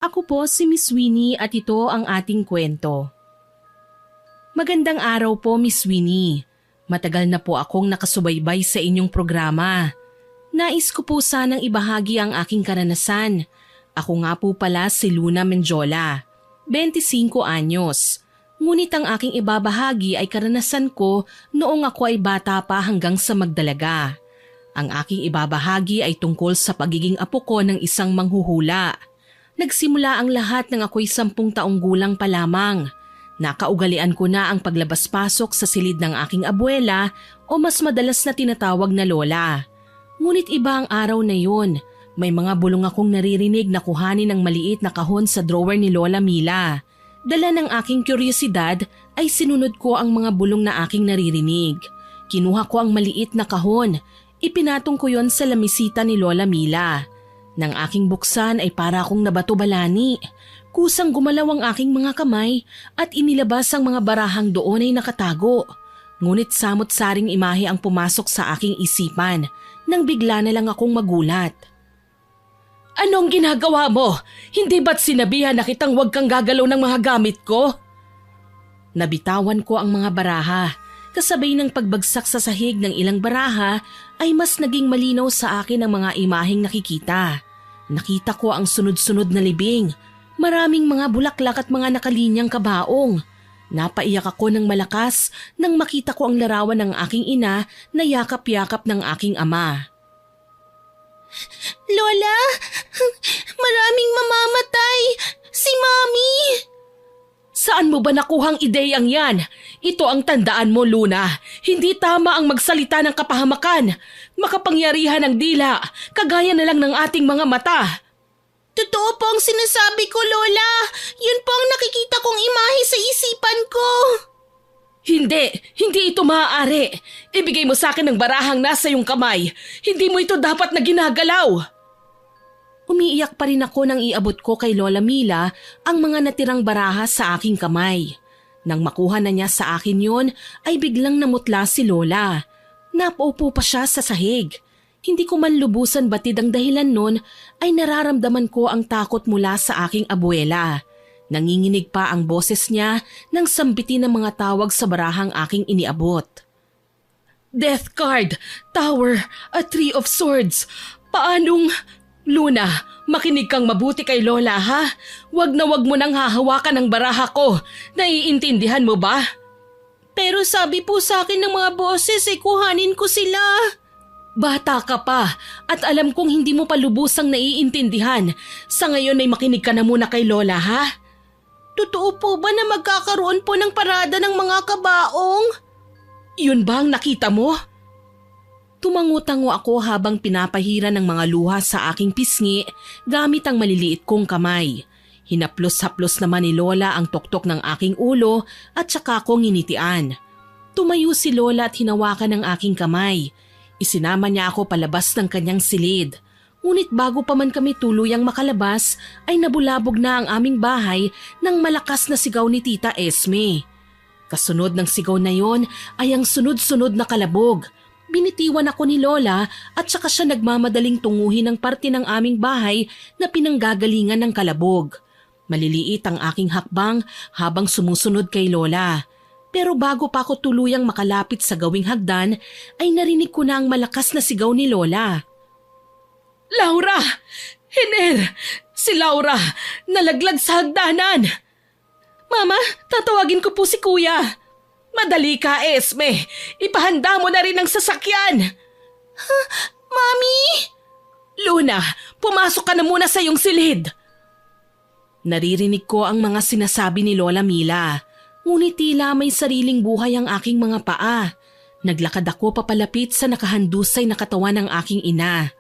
Ako po si Miss Winnie at ito ang ating kwento. Magandang araw po, Miss Winnie. Matagal na po akong nakasubaybay sa inyong programa. Nais ko po sanang ibahagi ang aking karanasan. Ako nga po pala si Luna Menjola, 25 anyos. Ngunit ang aking ibabahagi ay karanasan ko noong ako ay bata pa hanggang sa magdalaga. Ang aking ibabahagi ay tungkol sa pagiging apo ko ng isang manghuhula. Nagsimula ang lahat nang ako'y 10 taong gulang pa lamang. Nakaugalian ko na ang paglabas-pasok sa silid ng aking abuela o mas madalas na tinatawag na lola. Ngunit iba ang araw na yun. May mga bulong akong naririnig na kuhanin ng maliit na kahon sa drawer ni Lola Mila. Dala ng aking kuryosidad ay sinunod ko ang mga bulong na aking naririnig. Kinuha ko ang maliit na kahon. Ipinatong ko yon sa lamisita ni Lola Mila. Nang aking buksan ay para akong nabato-balani. Kusang gumalaw ang aking mga kamay at inilabas ang mga barahang doon ay nakatago. Ngunit samot-saring imahe ang pumasok sa aking isipan nang bigla na lang akong magulat. Anong ginagawa mo? Hindi ba't sinabihan na kitang huwag kang gagalaw ng mga gamit ko? Nabitawan ko ang mga baraha. Kasabay ng pagbagsak sa sahig ng ilang baraha ay mas naging malinaw sa akin ang mga imaheng nakikita. Nakita ko ang sunod-sunod na libing, maraming mga bulaklak at mga nakalinyang kabaong. Napaiyak ako ng malakas nang makita ko ang larawan ng aking ina na yakap-yakap ng aking ama. Lola, maraming mamamatay! Si Mami! Saan mo ba nakuhang ideyang yan? Ito ang tandaan mo, Luna. Hindi tama ang magsalita ng kapahamakan. Makapangyarihan ang dila, kagaya na lang ng ating mga mata. Totoo po ang sinasabi ko, Lola. Yun po ang nakikita kong imahe sa isipan ko. Hindi ito maaari. Ibigay mo sa akin ang barahang nasa iyong kamay. Hindi mo ito dapat na ginagalaw. Umiiyak pa rin ako nang iabot ko kay Lola Mila ang mga natirang baraha sa aking kamay. Nang makuha na niya sa akin yon ay biglang namutla si Lola. Napaupo pa siya sa sahig. Hindi ko man lubusan batid ang dahilan nun ay nararamdaman ko ang takot mula sa aking abuela. Nanginginig pa ang boses niya nang sambitin ng mga tawag sa barahang aking iniabot. Death card, tower, a three of swords. Paanong... Luna, makinig kang mabuti kay Lola ha. Wag na wag mo nang hahawakan ang baraha ko. Naiintindihan mo ba? Pero sabi po sa akin ng mga boses ay kuhanin ko sila. Bata ka pa at alam kong hindi mo pa lubusang naiintindihan. Sa ngayon ay makinig ka na muna kay Lola ha. Totoo po ba na magkakaroon po ng parada ng mga kabaong? Yun ba ang nakita mo? Tumango-tango ako habang pinapahira ng mga luha sa aking pisngi gamit ang maliliit kong kamay. Hinaplos-haplos naman ni Lola ang tuktok ng aking ulo at saka ko nginitian. Tumayo si Lola at hinawakan ang aking kamay. Isinama niya ako palabas ng kanyang silid. Ngunit bago pa man kami tuluyang makalabas ay nabulabog na ang aming bahay ng malakas na sigaw ni Tita Esme. Kasunod ng sigaw na yon ay ang sunod-sunod na kalabog. Binitiwan ako ni Lola at saka siya nagmamadaling tunguhin ang parte ng aming bahay na pinanggagalingan ng kalabog. Maliliit ang aking hakbang habang sumusunod kay Lola. Pero bago pa ako tuluyang makalapit sa gawing hagdan ay narinig ko na ang malakas na sigaw ni Lola. Laura! Hiner! Si Laura! Nalaglag sa hagdanan! Mama, tatawagin ko po si Kuya. Madali ka, Esme. Ipahanda mo na rin ang sasakyan. Mami? Luna, pumasok ka na muna sa iyong silid. Naririnig ko ang mga sinasabi ni Lola Mila. Ngunit tila may sariling buhay ang aking mga paa. Naglakad ako papalapit sa nakahandusay na katawan ng aking ina.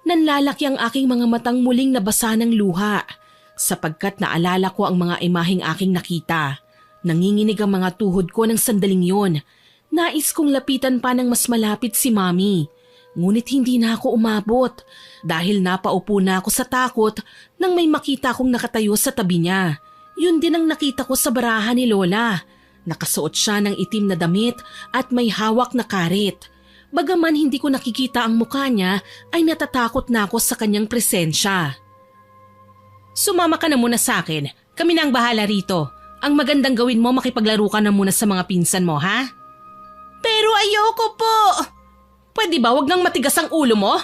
Nanlalaki ang aking mga matang muling nabasa ng luha. Sapagkat naalala ko ang mga imaheng aking nakita. Nanginginig ang mga tuhod ko ng sandaling yon. Nais kong lapitan pa ng mas malapit si Mami. Ngunit hindi na ako umabot dahil napaupo na ako sa takot nang may makita kong nakatayo sa tabi niya. Yun din ang nakita ko sa baraha ni Lola. Nakasuot siya ng itim na damit at may hawak na karit. Bagaman hindi ko nakikita ang mukha niya ay natatakot na ako sa kanyang presensya. Sumama ka na muna sa akin. Kami na ang bahala rito. Ang magandang gawin mo makipaglaro ka na muna sa mga pinsan mo, ha? Pero ayoko po. Pwede ba wag nang matigas ang ulo mo?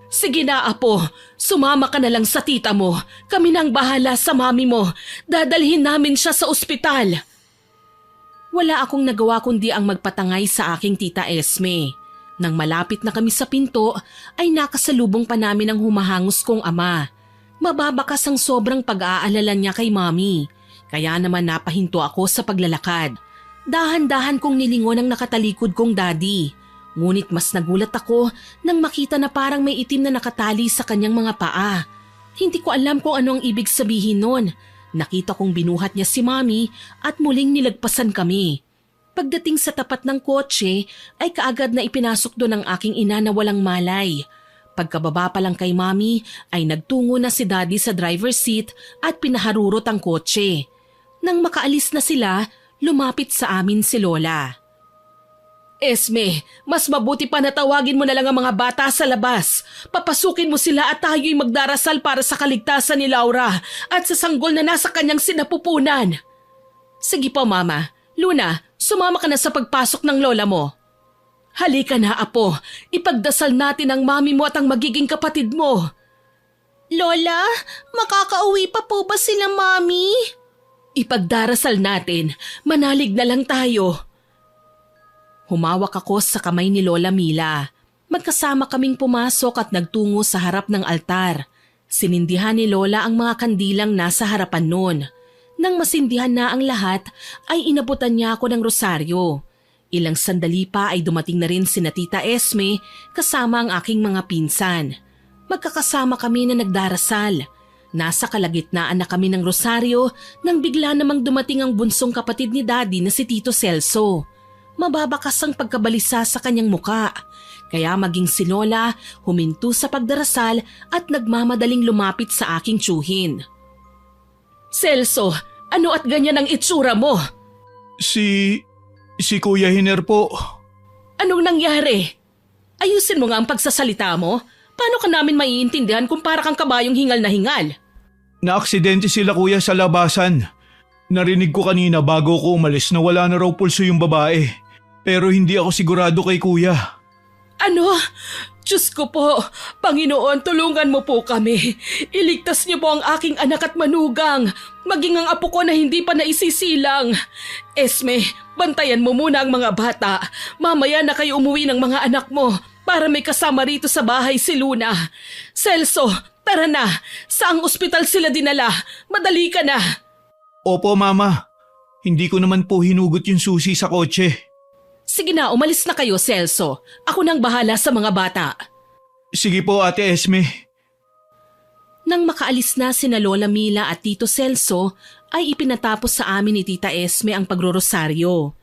Sige na, apo. Sumama ka na lang sa tita mo. Kami na ang bahala sa mami mo. Dadalhin namin siya sa ospital. Wala akong nagawa kundi ang magpatangay sa aking tita Esme. Nang malapit na kami sa pinto, ay nakasalubong pa namin ang humahangos kong ama. Mababakas ang sobrang pag-aalala niya kay mami. Kaya naman napahinto ako sa paglalakad. Dahan-dahan kong nilingon ang nakatalikod kong daddy. Ngunit mas nagulat ako nang makita na parang may itim na nakatali sa kanyang mga paa. Hindi ko alam kung ano ang ibig sabihin nun. Nakita kong binuhat niya si mami at muling nilagpasan kami. Pagdating sa tapat ng kotse ay kaagad na ipinasok doon ang aking ina na walang malay. Pagkababa pa lang kay mami ay nagtungo na si daddy sa driver's seat at pinaharurot ang kotse. Nang makaalis na sila, lumapit sa amin si Lola. Esme, mas mabuti pa na tawagin mo na lang ang mga bata sa labas. Papasukin mo sila at tayo'y magdarasal para sa kaligtasan ni Laura at sa sanggol na nasa kanyang sinapupunan. Sige po, Mama. Luna, sumama ka na sa pagpasok ng lola mo. Halika na, apo. Ipagdasal natin ang mami mo at ang magiging kapatid mo. Lola, makakauwi pa po ba sila, mami? Ipagdarasal natin. Manalig na lang tayo. Humawak ako sa kamay ni Lola Mila. Magkasama kaming pumasok at nagtungo sa harap ng altar. Sinindihan ni Lola ang mga kandilang nasa harapan nun. Nang masindihan na ang lahat, ay inabutan niya ako ng rosaryo. Ilang sandali pa ay dumating na rin sina Tita Esme kasama ang aking mga pinsan. Magkakasama kami na nagdarasal. Nasa kalagitnaan na kami ng rosaryo nang bigla namang dumating ang bunsong kapatid ni Daddy na si Tito Celso. Mababakas ang pagkabalisa sa kanyang muka. Kaya maging si Lola huminto sa pagdarasal at nagmamadaling lumapit sa aking tiyuhin. Celso, ano at ganyan ang itsura mo? Si Kuya Hiner po. Anong nangyari? Ayusin mo nga ang pagsasalita mo. Paano ka namin maiintindihan kung para kang kabayong hingal na hingal? Naaksidente sila kuya sa labasan. Narinig ko kanina bago ko umalis na wala na raw pulso yung babae. Pero hindi ako sigurado kay kuya. Ano? Diyos ko po, Panginoon, tulungan mo po kami. Iligtas niyo po ang aking anak at manugang, maging ang apo ko na hindi pa naisisilang. Esme, bantayan mo muna ang mga bata. Mamaya na kayo umuwi ng mga anak mo para may kasama rito sa bahay si Luna. Celso, tara na. Saang ospital sila dinala? Madali ka na. Opo mama, hindi ko naman po hinugot yung susi sa kotse. Sige na, umalis na kayo, Celso. Ako nang bahala sa mga bata. Sige po, Ate Esme. Nang makaalis na sina Lola Mila at Tito Celso, ay ipinatapos sa amin ni Tita Esme ang pagrorosaryo.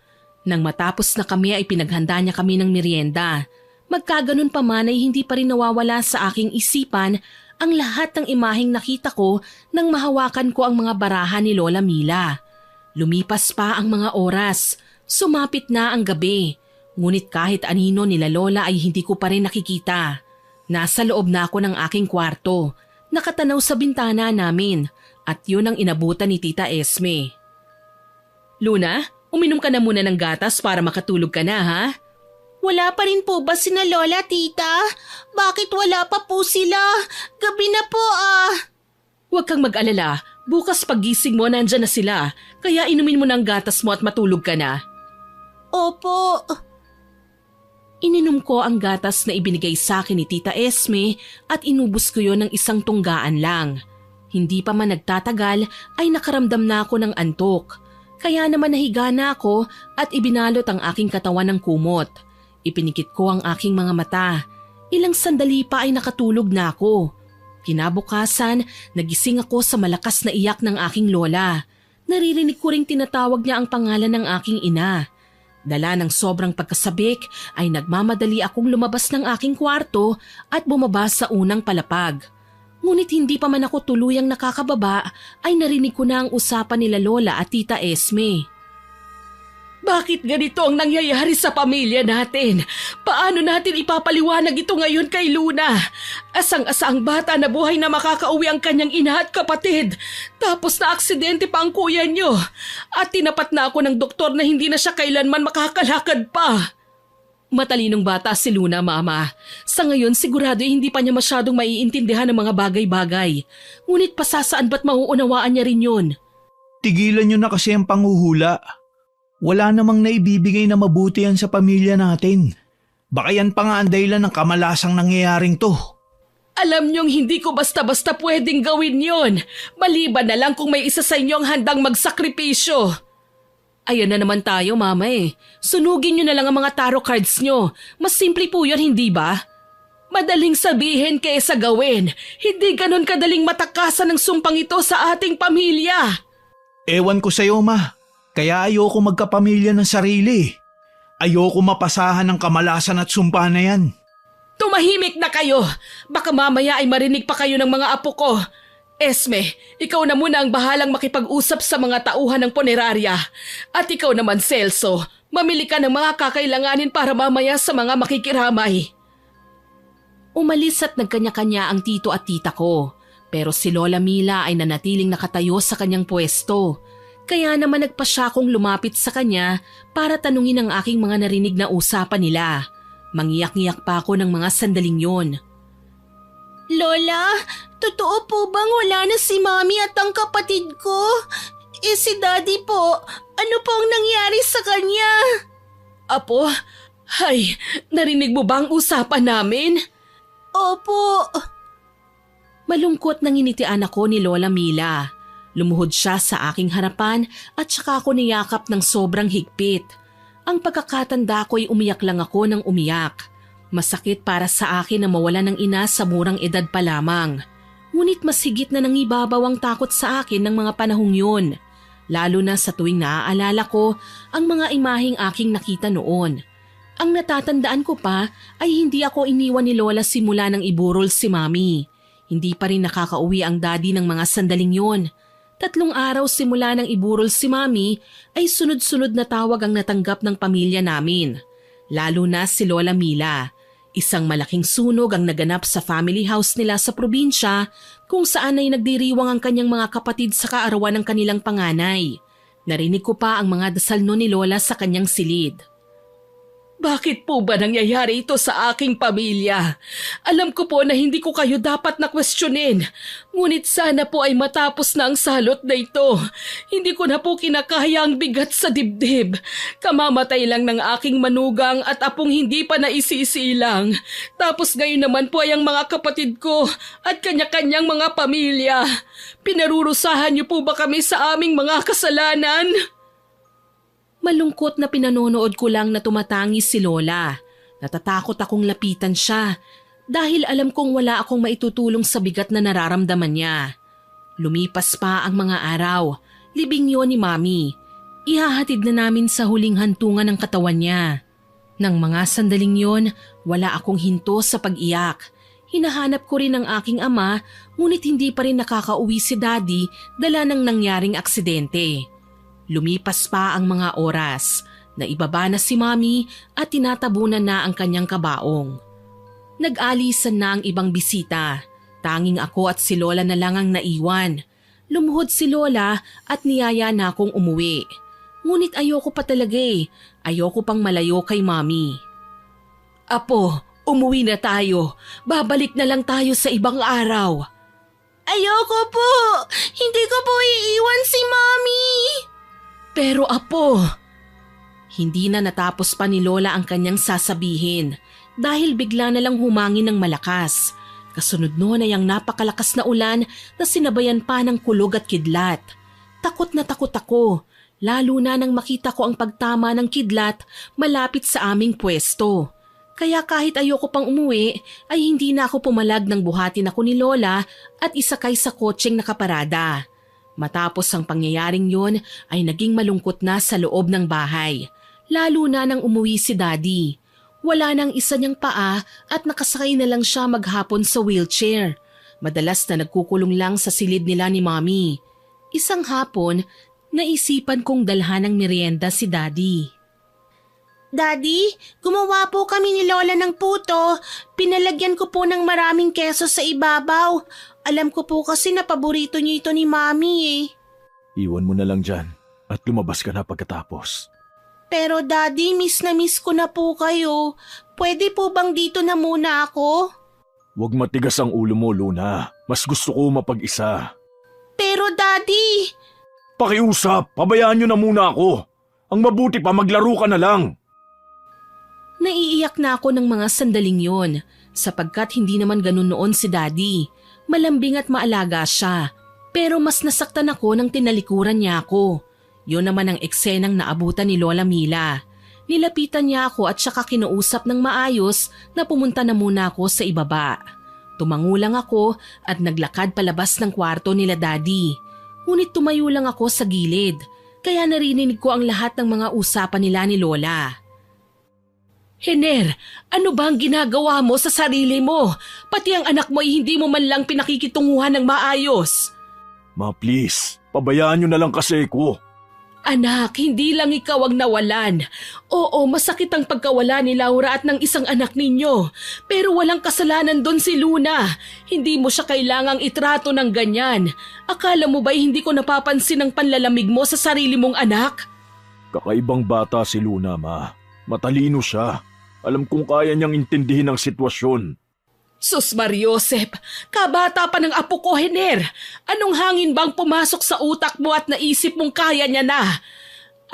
Nang matapos na kami ay pinaghanda niya kami ng merienda. Magkaganon pa man ay hindi pa rin nawawala sa aking isipan ang lahat ng imaheng nakita ko nang mahawakan ko ang mga baraha ni Lola Mila. Lumipas pa ang mga oras. Sumapit na ang gabi, ngunit kahit anino nila Lola ay hindi ko pa rin nakikita. Nasa loob na ako ng aking kwarto, nakatanaw sa bintana namin at yun ang inabutan ni Tita Esme. Luna, uminom ka na muna ng gatas para makatulog ka na, ha? Wala pa rin po ba sina Lola, Tita? Bakit wala pa po sila? Gabi na po Huwag kang mag-alala, bukas pagising mo nandyan na sila, kaya inumin mo ng gatas mo at matulog ka na. Opo. Ininom ko ang gatas na ibinigay sa akin ni Tita Esme at inubos ko yon ng isang tunggaan lang. Hindi pa man nagtatagal ay nakaramdam na ako ng antok. Kaya naman nahiga na ako at ibinalot ang aking katawan ng kumot. Ipinikit ko ang aking mga mata. Ilang sandali pa ay nakatulog na ako. Kinabukasan, nagising ako sa malakas na iyak ng aking lola. Naririnig ko ring tinatawag niya ang pangalan ng aking ina. Dala ng sobrang pagkasabik ay nagmamadali akong lumabas ng aking kwarto at bumaba sa unang palapag. Ngunit hindi pa man ako tuluyang nakakababa ay narinig ko na ang usapan nila Lola at Tita Esme. Bakit ganito ang nangyayari sa pamilya natin? Paano natin ipapaliwanag ito ngayon kay Luna? Asang-asa ang bata na buhay na makakauwi ang kanyang ina at kapatid. Tapos na aksidente pa ang kuya niyo. At tinapat na ako ng doktor na hindi na siya kailanman makakalakad pa. Matalinong bata si Luna, Mama. Sa ngayon sigurado hindi pa niya masyadong maiintindihan ng mga bagay-bagay. Ngunit pasasaan ba't mauunawaan niya rin yun? Tigilan niyo na kasi ang panghuhula. Wala namang naibibigay na mabuti yan sa pamilya natin. Baka yan pa nga ang dahilan ng kamalasang nangyayaring to. Alam niyong hindi ko basta-basta pwedeng gawin yon. Maliban na lang kung may isa sa inyo ang handang magsakripisyo. Ayan na naman tayo, Mama eh. Sunugin niyo na lang ang mga tarot cards niyo. Mas simple po yun, hindi ba? Madaling sabihin kaysa gawin. Hindi ganon kadaling matakasan ng sumpang ito sa ating pamilya. Ewan ko sa'yo, Ma. Kaya ayoko magkapamilya ng sarili. Ayoko mapasahan ng kamalasan at sumpa na yan. Tumahimik na kayo. Baka mamaya ay marinig pa kayo ng mga apo ko. Esme, ikaw na muna ang bahalang makipag-usap sa mga tauhan ng punerarya. At ikaw naman, Celso, mamili ka ng mga kakailanganin para mamaya sa mga makikiramay. Umalis at nagkanya-kanya ang tito at tita ko. Pero si Lola Mila ay nanatiling nakatayo sa kanyang pwesto. Kaya naman nagpa siya akong lumapit sa kanya para tanungin ang aking mga narinig na usapan nila. Mangiyak-ngiyak pa ako ng mga sandaling yon. Lola, totoo po bang wala na si Mami at ang kapatid ko? Si Daddy po, ano po ang nangyari sa kanya? Apo, narinig mo ba ang usapan namin? Opo. Malungkot nang initian ako ni Lola Mila. Lumuhod siya sa aking harapan at saka ako niyakap ng sobrang higpit. Ang pagkakatanda ko'y umiyak lang ako ng umiyak. Masakit para sa akin na mawala ng ina sa murang edad pa lamang. Ngunit mas higit na nangibabaw ang takot sa akin ng mga panahong yun. Lalo na sa tuwing naaalala ko ang mga imaheng aking nakita noon. Ang natatandaan ko pa ay hindi ako iniwan ni Lola simula nang iburol si Mami. Hindi pa rin nakakauwi ang daddy ng mga sandaling yun. 3 araw simula nang iburol si Mami ay sunod-sunod na tawag ang natanggap ng pamilya namin. Lalo na si Lola Mila. Isang malaking sunog ang naganap sa family house nila sa probinsya kung saan ay nagdiriwang ang kanyang mga kapatid sa kaarawan ng kanilang panganay. Narinig ko pa ang mga dasal no ni Lola sa kanyang silid. Bakit po ba nangyayari ito sa aking pamilya? Alam ko po na hindi ko kayo dapat na kwestiyonin. Ngunit sana po ay matapos na ang salot na ito. Hindi ko na po kinakaya ang bigat sa dibdib. Kamamatay lang ng aking manugang at apong hindi pa naisisilang. Tapos ngayon naman po ay ang mga kapatid ko at kanya-kanyang mga pamilya. Pinarurusahan niyo po ba kami sa aming mga kasalanan? Malungkot na pinanonood ko lang na tumatangis si Lola. Natatakot akong lapitan siya dahil alam kong wala akong maitutulong sa bigat na nararamdaman niya. Lumipas pa ang mga araw, libing yon ni Mami. Ihahatid na namin sa huling hantungan ng katawan niya. Nang mga sandaling yon, wala akong hinto sa pag-iyak. Hinahanap ko rin ang aking ama ngunit hindi pa rin nakakauwi si Daddy dala ng nangyaring aksidente. Lumipas pa ang mga oras, naibaba na si Mami at tinatabunan na ang kanyang kabaong. Nag-alisan na ang ibang bisita, tanging ako at si Lola na lang ang naiwan. Lumuhod si Lola at niyaya na akong umuwi. Ngunit ayoko pa talaga ayoko pang malayo kay Mami. Apo, umuwi na tayo, babalik na lang tayo sa ibang araw. Ayoko po, hindi ko po iiwan si Mami. Pero Apo, hindi na natapos pa ni Lola ang kanyang sasabihin dahil bigla na lang humangin ng malakas. Kasunod noon ay ang napakalakas na ulan na sinabayan pa ng kulog at kidlat. Takot na takot ako, lalo na nang makita ko ang pagtama ng kidlat malapit sa aming pwesto. Kaya kahit ayoko pang umuwi ay hindi na ako pumalag nang buhatin ako ni Lola at isakay sa kotseng nakaparada. Matapos ang pangyayaring yon ay naging malungkot na sa loob ng bahay, lalo na nang umuwi si Daddy. Wala nang isa niyang paa at nakasakay na lang siya maghapon sa wheelchair. Madalas na nagkukulong lang sa silid nila ni Mami. Isang hapon, Naisipan kong dalhan ng merienda si Daddy. Daddy, gumawa po kami ni Lola ng puto. Pinalagyan ko po ng maraming keso sa ibabaw. Alam ko po kasi na paborito niyo ito ni Mami eh. Iwan mo na lang dyan at lumabas ka na pagkatapos. Pero Daddy, miss na miss ko na po kayo. Pwede po bang dito na muna ako? Huwag matigas ang ulo mo, Luna. Mas gusto ko mapag-isa. Pero Daddy... Pakiusap, pabayaan nyo na muna ako. Ang mabuti pa, maglaro ka na lang. Naiiyak na ako ng mga sandaling yon sapagkat hindi naman ganun noon si Daddy. Malambing at maalaga siya. Pero mas nasaktan ako nang tinalikuran niya ako. Yun naman ang eksenang naabutan ni Lola Mila. Nilapitan niya ako at saka kinausap ng maayos na pumunta na muna ako sa ibaba. Tumangulang ako at naglakad palabas ng kwarto nila Daddy. Ngunit tumayo lang ako sa gilid, kaya narinig ko ang lahat ng mga usapan nila ni Lola. Hener, ano ba ang ginagawa mo sa sarili mo? Pati ang anak mo ay hindi mo man lang pinakikitunguhan ng maayos. Ma, please, pabayaan nyo na lang kasi ko. Anak, hindi lang ikaw ang nawalan. Oo, masakit ang pagkawala ni Laura at ng isang anak ninyo. Pero walang kasalanan doon si Luna. Hindi mo siya kailangang itrato ng ganyan. Akala mo ba'y hindi ko napapansin ang panlalamig mo sa sarili mong anak? Kakaibang bata si Luna, Ma. Matalino siya. Alam kong kaya niyang intindihin ang sitwasyon. Sus Mariosep, kabata pa ng apo ko, Hener. Anong hangin bang pumasok sa utak mo at naisip mong kaya niya na?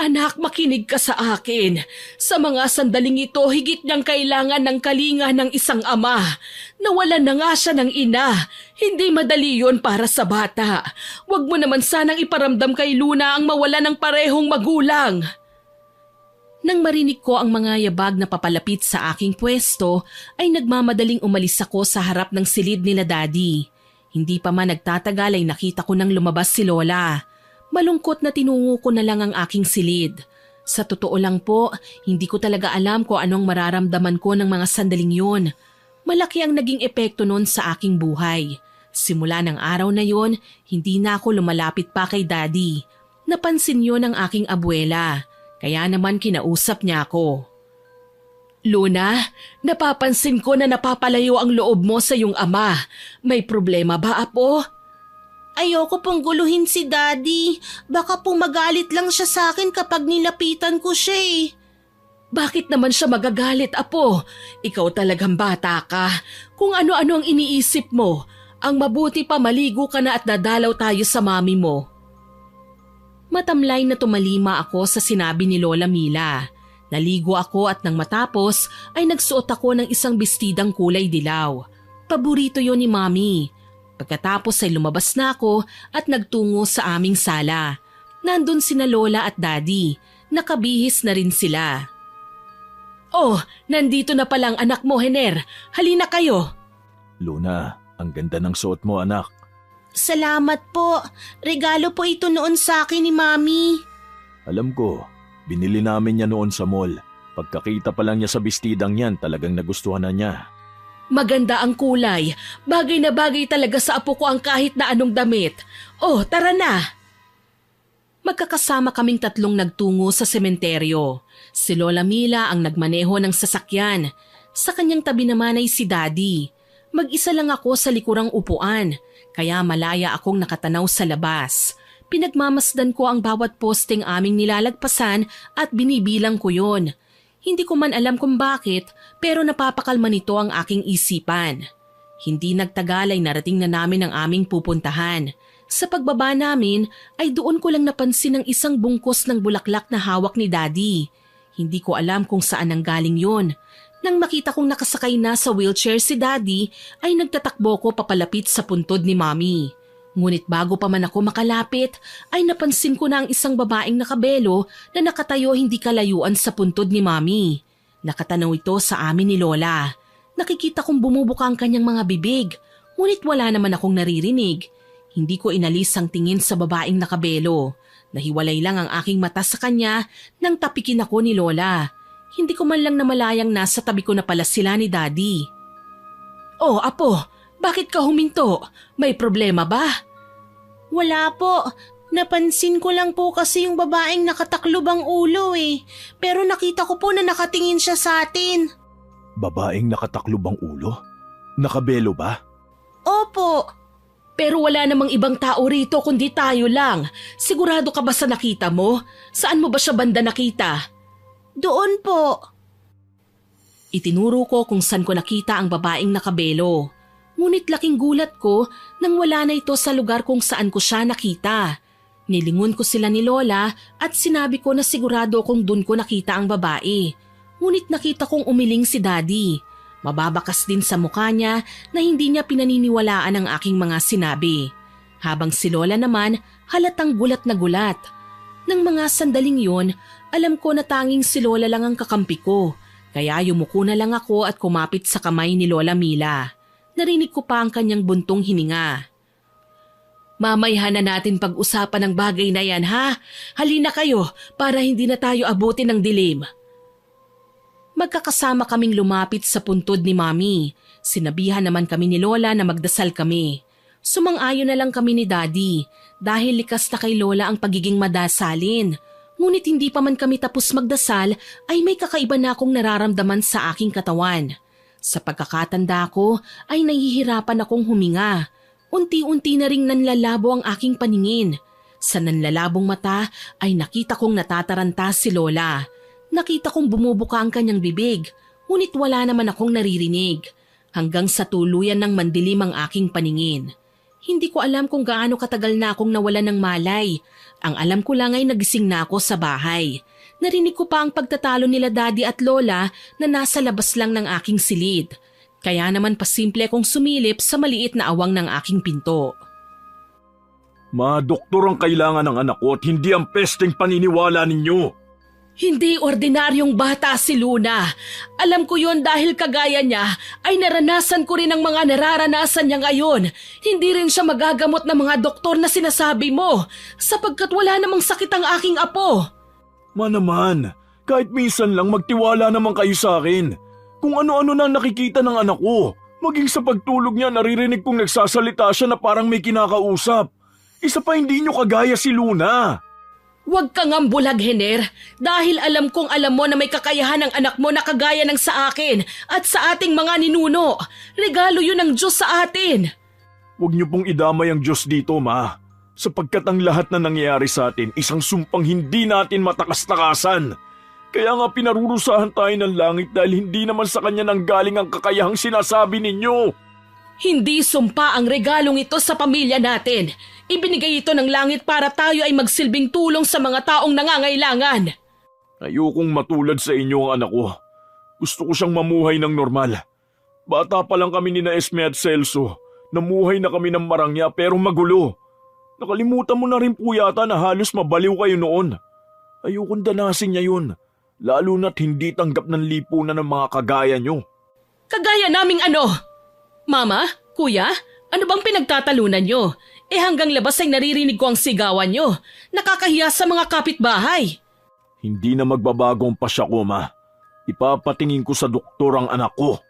Anak, makinig ka sa akin. Sa mga sandaling ito, higit niyang kailangan ng kalinga ng isang ama. Nawalan na nga siya ng ina. Hindi madali yon para sa bata. Huwag mo naman sanang iparamdam kay Luna ang mawala ng parehong magulang. Nang marinig ko ang mga yabag na papalapit sa aking pwesto, ay nagmamadaling umalis ako sa harap ng silid nila Daddy. Hindi pa man nagtatagal ay nakita ko nang lumabas si Lola. Malungkot na tinungo ko na lang ang aking silid. Sa totoo lang po, hindi ko talaga alam kung anong mararamdaman ko ng mga sandaling yon. Malaki ang naging epekto nun sa aking buhay. Simula ng araw na yon, hindi na ako lumalapit pa kay Daddy. Napansin yon ng aking abuela. Kaya naman kinausap niya ako. Luna, napapansin ko na napapalayo ang loob mo sa iyong ama. May problema ba, apo? Ayoko pong guluhin si Daddy. Baka po magalit lang siya sa akin kapag nilapitan ko siya eh. Bakit naman siya magagalit, apo? Ikaw talagang bata ka. Kung ano-ano ang iniisip mo, ang mabuti pa maligo ka na at dadalaw tayo sa mami mo. Matamlay na tumalima ako sa sinabi ni Lola Mila. Naligo ako at nang matapos ay nagsuot ako ng isang bestidang kulay dilaw. Paborito yon ni Mami. Pagkatapos ay lumabas na ako at nagtungo sa aming sala. Nandun sina Lola at Daddy. Nakabihis na rin sila. Oh, nandito na palang anak mo, Hener. Halina kayo. Luna, ang ganda ng suot mo, anak. Salamat po. Regalo po ito noon sa akin ni Mami. Alam ko, binili namin niya noon sa mall. Pagkakita pa lang niya sa bestidang yan, talagang nagustuhan na niya. Maganda ang kulay. Bagay na bagay talaga sa apo ko ang kahit na anong damit. Oh, tara na. Magkakasama kaming tatlong nagtungo sa sementeryo. Si Lola Mila ang nagmaneho ng sasakyan. Sa kanyang tabi naman ay si Daddy. Mag-isa lang ako sa likurang upuan, kaya malaya akong nakatanaw sa labas. Pinagmamasdan ko ang bawat posting aming nilalagpasan at binibilang ko yon. Hindi ko man alam kung bakit, pero napapakalma nito ang aking isipan. Hindi nagtagal ay narating na namin ang aming pupuntahan. Sa pagbaba namin ay doon ko lang napansin ang isang bungkos ng bulaklak na hawak ni Daddy. Hindi ko alam kung saan nanggaling yon. Nang makita kong nakasakay na sa wheelchair si Daddy, ay nagtatakbo ko papalapit sa puntod ni Mommy. Ngunit bago pa man ako makalapit, ay napansin ko na ang isang babaeng nakabelo na nakatayo hindi kalayuan sa puntod ni Mommy. Nakatanaw ito sa amin ni Lola. Nakikita kong bumubuka ang kanyang mga bibig, ngunit wala naman akong naririnig. Hindi ko inalis ang tingin sa babaeng nakabelo. Nahiwalay lang ang aking mata sa kanya nang tapikin ako ni Lola. Hindi ko man lang namalayang nasa tabi ko na pala sila ni Daddy. Oh, apo, bakit ka huminto? May problema ba? Wala po. Napansin ko lang po kasi yung babaeng nakataklobang ulo eh. Pero nakita ko po na nakatingin siya sa atin. Babaeng nakataklob ang ulo? Nakabelo ba? Opo. Pero wala namang ibang tao rito kundi tayo lang. Sigurado ka ba sa nakita mo? Saan mo ba siya banda nakita? Doon po. Itinuro ko kung saan ko nakita ang babaeng nakabelo. Ngunit laking gulat ko nang wala na ito sa lugar kung saan ko siya nakita. Nilingon ko sila ni Lola at sinabi ko na sigurado kong dun ko nakita ang babae. Ngunit nakita kong umiling si Daddy. Mababakas din sa mukha niya na hindi niya pinaniniwalaan ang aking mga sinabi. Habang si Lola naman halatang gulat na gulat. Nang mga sandaling yon, alam ko na tanging si Lola lang ang kakampi ko. Kaya yumuko na lang ako at kumapit sa kamay ni Lola Mila. Narinig ko pa ang kanyang buntong hininga. Mamayhan na natin pag-usapan ng bagay na yan ha. Halina kayo para hindi na tayo abutin ng dilim. Magkakasama kaming lumapit sa puntod ni Mami. Sinabihan naman kami ni Lola na magdasal kami. Sumang-ayon na lang kami ni Daddy dahil likas na kay Lola ang pagiging madasalin. Ngunit hindi pa man kami tapos magdasal ay may kakaiba na akong nararamdaman sa aking katawan. Sa pagkakatanda ko ay nahihirapan akong huminga. Unti-unti na ring nanlalabo ang aking paningin. Sa nanlalabong mata ay nakita kong natataranta si Lola. Nakita kong bumubuka ang kanyang bibig, ngunit wala naman akong naririnig. Hanggang sa tuluyan ng mandilim ang aking paningin. Hindi ko alam kung gaano katagal na akong nawalan ng malay. Ang alam ko lang ay nagising na ako sa bahay. Narinig ko pa ang pagtatalo nila Daddy at Lola na nasa labas lang ng aking silid. Kaya naman pasimple kong sumilip sa maliit na awang ng aking pinto. Doktor ang kailangan ng anak ko at hindi ang pesteng paniniwala ninyo. Hindi ordinaryong bata si Luna. Alam ko yon dahil kagaya niya ay naranasan ko rin ang mga nararanasan niya ngayon. Hindi rin siya magagamot ng mga doktor na sinasabi mo sapagkat wala namang sakit ang aking apo. Naman, kahit minsan lang magtiwala naman kayo sa akin. Kung ano-ano na nakikita ng anak ko. Maging sa pagtulog niya naririnig kong nagsasalita siya na parang may kinakausap. Isa pa hindi niyo kagaya si Luna. Huwag kang ambulag, Hener, dahil alam kong alam mo na may kakayahan ng anak mo na kagaya ng sa akin at sa ating mga ninuno. Regalo yun ng Diyos sa atin. Huwag niyo pong idamay ang Diyos dito, Ma. Sapagkat ang lahat na nangyayari sa atin, isang sumpang hindi natin matakas-takasan. Kaya nga pinarurusahan tayo ng langit dahil hindi naman sa kanya nanggaling ang kakayahang sinasabi ninyo. Hindi sumpa ang regalong ito sa pamilya natin. Ibinigay ito ng langit para tayo ay magsilbing tulong sa mga taong nangangailangan. Ayokong matulad sa inyo ang anak ko. Gusto ko siyang mamuhay ng normal. Bata pa lang kami ni na Esme at Celso. Namuhay na kami ng marangya pero magulo. Nakalimutan mo na rin po yata na halos mabaliw kayo noon. Ayokong danasin niya yun. Lalo na't hindi tanggap ng lipunan ng mga kagaya nyo. Kagaya naming ano? Mama? Kuya? Ano bang pinagtatalunan nyo? Hanggang labas ay naririnig ko ang sigawan nyo. Nakakahiya sa mga kapitbahay. Hindi na magbabagong pasya ko, Ma. Ipapatingin ko sa doktor ang anak ko.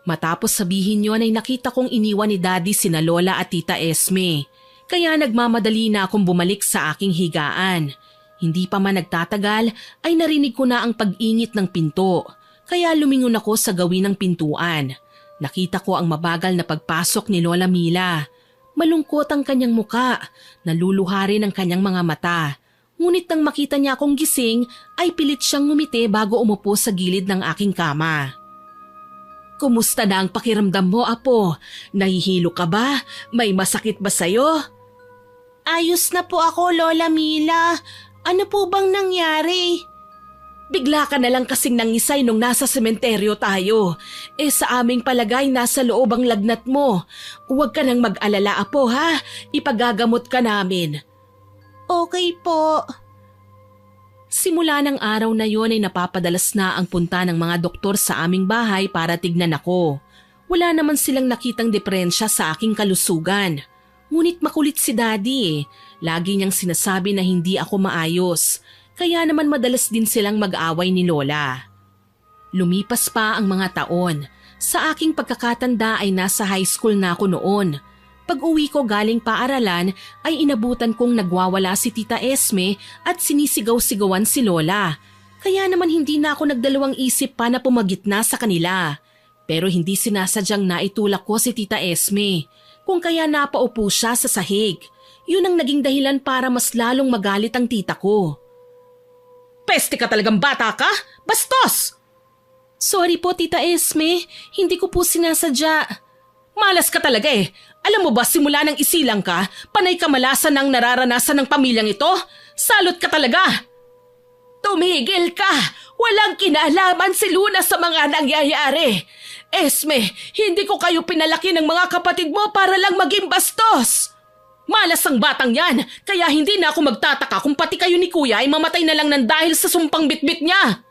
Matapos sabihin yon ay nakita kong iniwan ni Daddy sina Lola at Tita Esme. Kaya nagmamadali na akong bumalik sa aking higaan. Hindi pa man nagtatagal ay narinig ko na ang pag-ingit ng pinto. Kaya lumingon ako sa gawin ng pintuan. Nakita ko ang mabagal na pagpasok ni Lola Mila. Malungkot ang kanyang muka, naluluha rin ang kanyang mga mata. Ngunit nang makita niya akong gising, ay pilit siyang ngumiti bago umupo sa gilid ng aking kama. Kumusta na ang pakiramdam mo, Apo? Nahihilo ka ba? May masakit ba sa'yo? Ayos na po ako, Lola Mila. Ano po bang nangyari? Bigla ka na lang kasing nangisay nung nasa sementeryo tayo. Sa aming palagay nasa loob ang lagnat mo. Huwag ka nang mag-alala, Apo, ha? Ipagagamot ka namin. Okay po. Simula ng araw na yon ay napapadalas na ang punta ng mga doktor sa aming bahay para tignan ako. Wala naman silang nakitang diferensya sa aking kalusugan. Ngunit makulit si Daddy. Lagi niyang sinasabi na hindi ako maayos. Kaya naman madalas din silang mag-away ni Lola. Lumipas pa ang mga taon. Sa aking pagkakatanda ay nasa high school na ako noon. Pag-uwi ko galing paaralan ay inabutan kong nagwawala si Tita Esme at sinisigaw-sigawan si Lola. Kaya naman hindi na ako nagdalawang isip pa na pumagitna sa kanila. Pero hindi sinasadyang naitulak ko si Tita Esme. Kung kaya napaupo siya sa sahig. Yun ang naging dahilan para mas lalong magalit ang tita ko. Peste ka talagang bata ka? Bastos! Sorry po Tita Esme, hindi ko po sinasadya. Malas ka talaga eh. Alam mo ba simula nang isilang ka, panay kamalasan ang nararanasan ng pamilyang ito? Salot ka talaga! Tumigil ka! Walang kinalaman si Luna sa mga nangyayari. Esme, hindi ko kayo pinalaki ng mga kapatid mo para lang maging bastos. Malas ang batang yan, kaya hindi na ako magtataka kung pati kayo ni Kuya ay mamatay na lang ng dahil sa sumpang bitbit niya.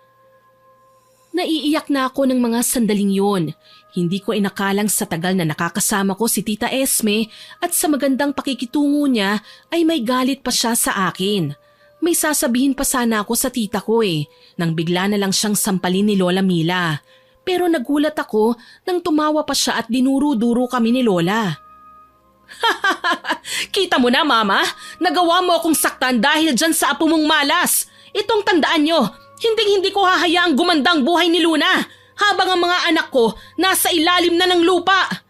Naiiyak na ako ng mga sandaling yon. Hindi ko inakalang sa tagal na nakakasama ko si Tita Esme at sa magandang pakikitungo niya ay may galit pa siya sa akin. May sasabihin pa sana ako sa tita ko nang bigla na lang siyang sampalin ni Lola Mila. Pero nagulat ako nang tumawa pa siya at dinuro-duro kami ni Lola. Kita mo na mama, nagawa mo akong saktan dahil dyan sa apo mong malas. Itong tandaan nyo, hindi ko hahayaang gumandang buhay ni Luna habang ang mga anak ko nasa ilalim na ng lupa.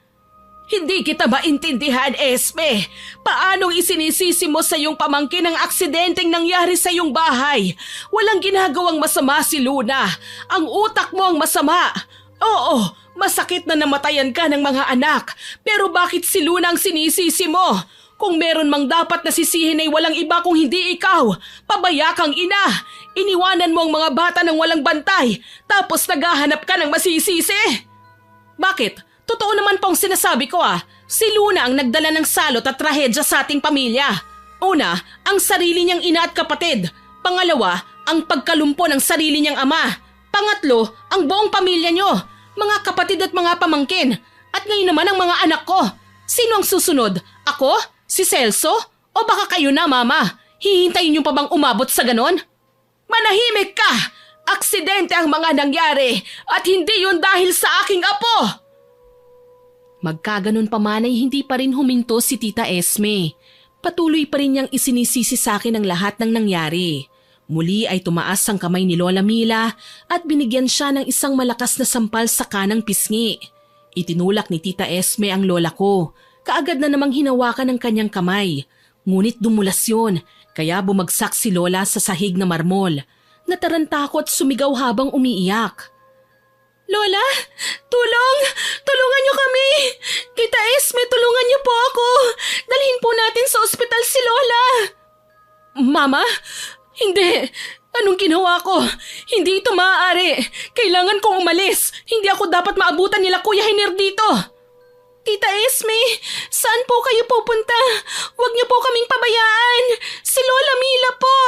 Hindi kita maintindihan, Esme. Paanong isinisisi mo sa iyong pamangkin ang aksidenteng nangyari sa iyong bahay? Walang ginagawang masama si Luna. Ang utak mo ang masama. Oo, masakit na namatayan ka ng mga anak. Pero bakit si Luna ang sinisisi mo? Kung meron mang dapat nasisihin ay walang iba kung hindi ikaw. Pabaya kang ina. Iniwanan mo ang mga bata ng walang bantay, tapos naghahanap ka ng masisisi. Bakit? Totoo naman pong sinasabi ko Si Luna ang nagdala ng salot at trahedya sa ating pamilya. Una, ang sarili niyang ina at kapatid. Pangalawa, ang pagkalumpo ng sarili niyang ama. Pangatlo, ang buong pamilya niyo, mga kapatid at mga pamangkin. At ngayon naman ang mga anak ko. Sino ang susunod? Ako? Si Celso? O baka kayo na, Mama? Hihintayin niyo pa bang umabot sa ganon? Manahimik ka! Aksidente ang mga nangyari at hindi yun dahil sa aking apo! Magkaganon pa man ay hindi pa rin huminto si Tita Esme. Patuloy pa rin niyang isinisisi sa akin ang lahat ng nangyari. Muli ay tumaas ang kamay ni Lola Mila at binigyan siya ng isang malakas na sampal sa kanang pisngi. Itinulak ni Tita Esme ang lola ko. Kaagad na namang hinawakan ng kanyang kamay. Ngunit dumulas yun, kaya bumagsak si Lola sa sahig na marmol. Nataranta ako at sumigaw habang umiiyak. Lola, tulong! Tulungan niyo kami! Tita Esme, tulungan niyo po ako! Dalhin po natin sa ospital si Lola! Mama? Hindi! Anong ginawa ko? Hindi ito maaari! Kailangan kong umalis! Hindi ako dapat maabutan nila Kuya Hiner dito! Tita Esme, saan po kayo pupunta? Huwag niyo po kaming pabayaan! Si Lola Mila po!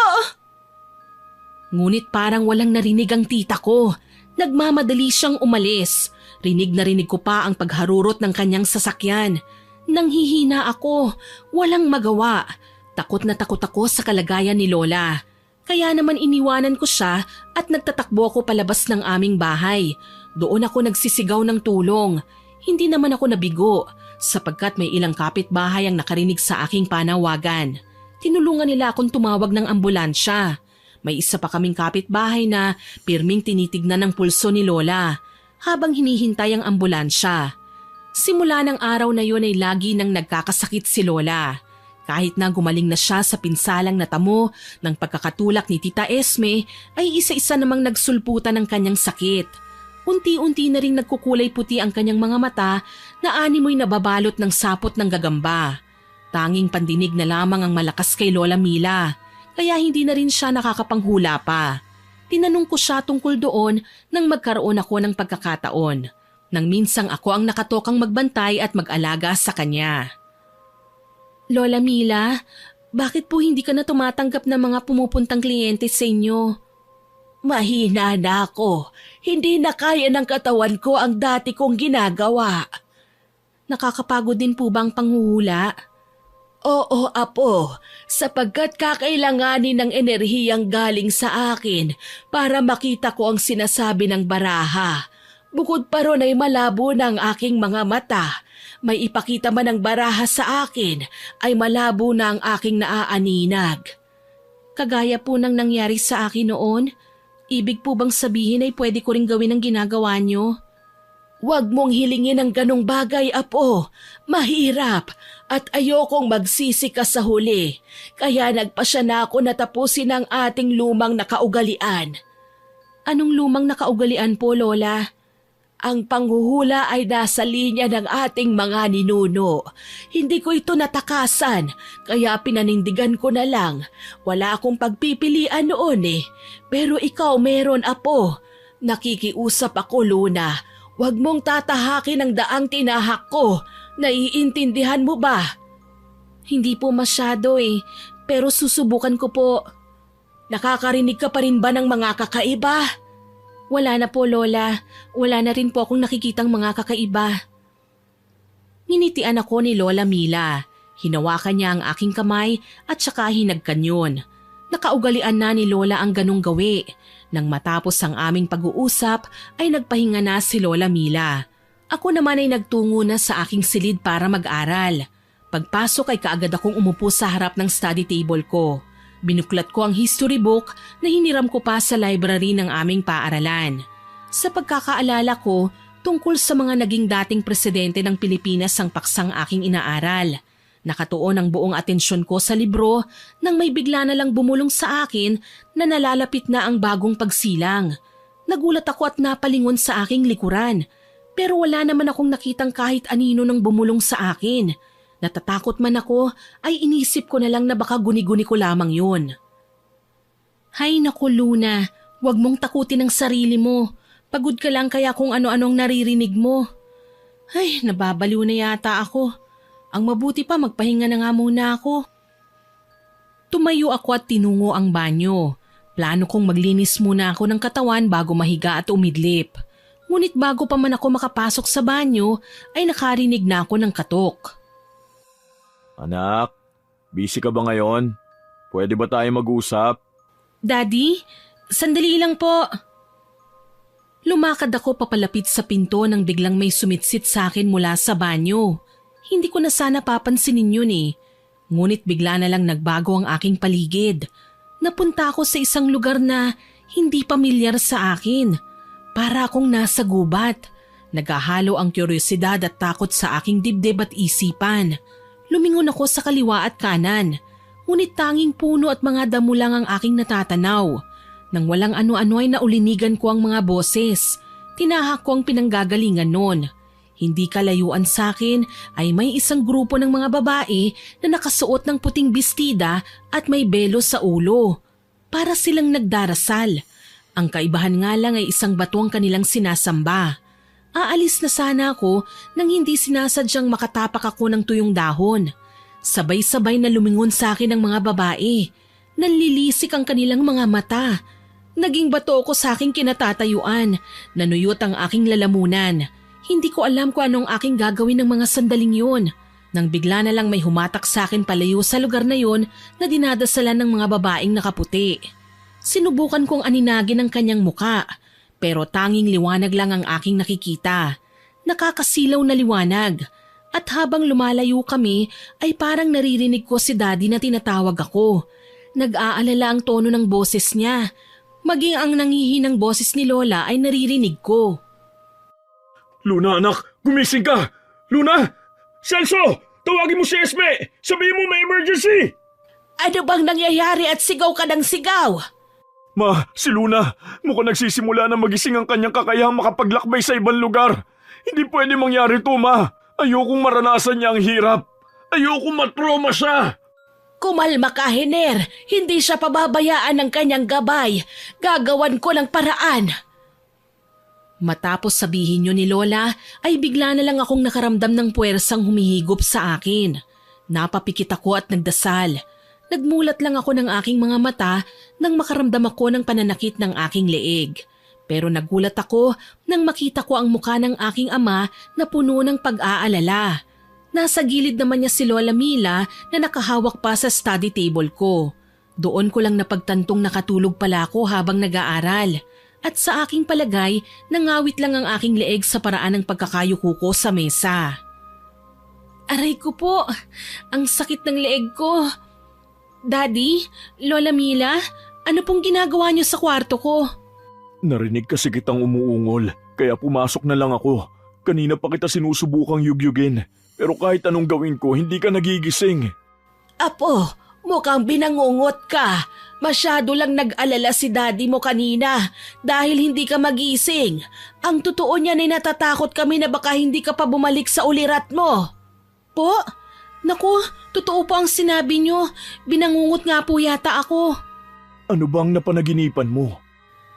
Ngunit parang walang narinig ang tita ko. Nagmamadali siyang umalis. Rinig na rinig ko pa ang pagharurot ng kanyang sasakyan. Nanghihina ako. Walang magawa. Takot na takot ako sa kalagayan ni Lola. Kaya naman iniwanan ko siya at nagtatakbo ako palabas ng aming bahay. Doon ako nagsisigaw ng tulong. Hindi naman ako nabigo sapagkat may ilang kapitbahay ang nakarinig sa aking panawagan. Tinulungan nila akong tumawag ng ambulansya. May isa pa kaming kapitbahay na pirming tinitignan ng pulso ni Lola habang hinihintay ang ambulansya. Simula ng araw na yun ay lagi nang nagkakasakit si Lola. Kahit na gumaling na siya sa pinsalang natamo ng pagkakatulak ni Tita Esme ay isa-isa namang nagsulputan ng kanyang sakit. Unti-unti na rin nagkukulay puti ang kanyang mga mata na animoy nababalot ng sapot ng gagamba. Tanging pandinig na lamang ang malakas kay Lola Mila, kaya hindi na rin siya nakakapanghula pa. Tinanong ko siya tungkol doon nang magkaroon ako ng pagkakataon. Nang minsang ako ang nakatokang magbantay at mag-alaga sa kanya. Lola Mila, bakit po hindi ka na tumatanggap ng mga pumupuntang kliyente sa inyo? Mahina na ako. Hindi na kaya ng katawan ko ang dati kong ginagawa. Nakakapagod din po bang panghuhula? Oo, apo, sapagkat kakailanganin ng enerhiyang galing sa akin para makita ko ang sinasabi ng baraha. Bukod pa ron ay malabo ng aking mga mata. may ipakita man ang baraha sa akin ay malabo na ang aking naaaninag. Kagaya po ng nangyari sa akin noon, ibig po bang sabihin ay pwede ko rin gawin ang ginagawa niyo? Huwag mong hilingin ang ganong bagay, Apo. Mahirap at ayokong magsisi ka sa huli. Kaya nagpasya na ako na tapusin ang ating lumang nakaugalian. Anong lumang nakaugalian po, Lola? Ang panghuhula ay nasa linya ng ating mga ninuno. Hindi ko ito natakasan, kaya pinanindigan ko na lang. Wala akong pagpipilian noon eh. Pero ikaw meron, Apo. Nakikiusap ako, Luna. Huwag mong tatahakin ang daang tinahak ko. Naiintindihan mo ba? Hindi po masyado eh, pero susubukan ko po. Nakakarinig ka pa rin ba ng mga kakaiba? Wala na po, Lola. Wala na rin po akong nakikitang mga kakaiba. Nginitian ako ni Lola Mila. Hinawakan niya ang aking kamay at saka hinagkanyon. Nakaugalian na ni Lola ang ganong gawi. Nang matapos ang aming pag-uusap ay nagpahinga na si Lola Mila. Ako naman ay nagtungo na sa aking silid para mag-aral. Pagpasok ay kaagad akong umupo sa harap ng study table ko. Binuklat ko ang history book na hiniram ko pa sa library ng aming paaralan. Sa pagkakaalala ko, tungkol sa mga naging dating presidente ng Pilipinas ang paksang aking inaaral. Nakatuon ang buong atensyon ko sa libro nang may bigla na lang bumulong sa akin na nalalapit na ang bagong pagsilang. Nagulat ako at napalingon sa aking likuran, pero wala naman akong nakitang kahit anino nang bumulong sa akin. Natatakot man ako ay inisip ko na lang na baka guni-guni ko lamang yun. Hay naku Luna, huwag mong takutin ang sarili mo. Pagod ka lang kaya kung ano-anong naririnig mo. Ay, nababaliw na yata ako. Ang mabuti pa magpahinga na nga muna ako. Tumayo ako at tinungo ang banyo. Plano kong maglinis muna ako ng katawan bago mahiga at umidlip. Ngunit bago pa man ako makapasok sa banyo ay nakarinig na ako ng katok. Anak, busy ka ba ngayon? Pwede ba tayo mag-usap? Daddy, sandali lang po. Lumakad ako papalapit sa pinto nang biglang may sumitsit sa akin mula sa banyo. Hindi ko na sana papansinin yun eh. Ngunit bigla na lang nagbago ang aking paligid. Napunta ako sa isang lugar na hindi pamilyar sa akin. Para akong nasa gubat. Naghahalo ang kuryosidad at takot sa aking dibdib at isipan. Lumingon ako sa kaliwa at kanan. Ngunit tanging puno at mga damo lang ang aking natatanaw. Nang walang ano-ano ay naulinigan ko ang mga boses. Tinahak ko ang pinanggagalingan noon. Hindi kalayuan sa akin ay may isang grupo ng mga babae na nakasuot ng puting bestida at may belo sa ulo. Para silang nagdarasal. Ang kaibahan nga lang ay isang bato ang kanilang sinasamba. Aalis na sana ako nang hindi sinasadyang makatapak ako ng tuyong dahon. Sabay-sabay na lumingon sa akin ang mga babae. Nanlilisik ang kanilang mga mata. Naging bato ko sa aking kinatatayuan. Nanuyot ang aking lalamunan. Hindi ko alam kung anong aking gagawin ng mga sandaling yun. Nang bigla na lang may humatak sa akin palayo sa lugar na yon na dinadasalan ng mga babaeng nakaputi. Sinubukan kong aninagin ang kanyang muka, pero tanging liwanag lang ang aking nakikita. Nakakasilaw na liwanag. At habang lumalayo kami ay parang naririnig ko si Daddy na tinatawag ako. Nag-aalala ang tono ng boses niya. Maging ang nangihinang boses ni Lola ay naririnig ko. Luna anak, gumising ka! Luna! Celso! Tawagin mo si Esme! Sabihin mo may emergency! Ano bang nangyayari at sigaw ka ng sigaw? Ma, si Luna, mukhang nagsisimula na magising ang kanyang kakayahang makapaglakbay sa ibang lugar. Hindi pwede mangyari to, Ma. Ayokong maranasan niya ang hirap. Ayokong matrauma siya. Kumalma ka, Hiner. Hindi siya pababayaan ng kanyang gabay. Gagawan ko ng paraan. Matapos sabihin niyo ni Lola, ay bigla na lang akong nakaramdam ng puwersang humihigop sa akin. Napapikit ako at nagdasal. Nagmulat lang ako ng aking mga mata nang makaramdam ako ng pananakit ng aking leeg. Pero nagulat ako nang makita ko ang mukha ng aking ama na puno ng pag-aalala. Nasa gilid naman niya si Lola Mila na nakahawak pa sa study table ko. Doon ko lang napagtantong nakatulog pala ako habang nag-aaral. At sa aking palagay, nangawit lang ang aking leeg sa paraan ng pagkakayuko ko sa mesa. Aray ko po, ang sakit ng leeg ko. Daddy, Lola Mila, ano pong ginagawa niyo sa kwarto ko? Narinig kasi kitang umuungol, kaya pumasok na lang ako. Kanina pa kita sinusubukang yugyugin, pero kahit anong gawin ko, hindi ka nagigising. Apo, mukhang binangungot ka. Masyado lang nag-alala si daddy mo kanina dahil hindi ka magising. Ang totoo niyan ay natatakot kami na baka hindi ka pa bumalik sa ulirat mo. Po? Naku, totoo po ang sinabi niyo. Binangungot nga po yata ako. Ano bang napanaginipan mo?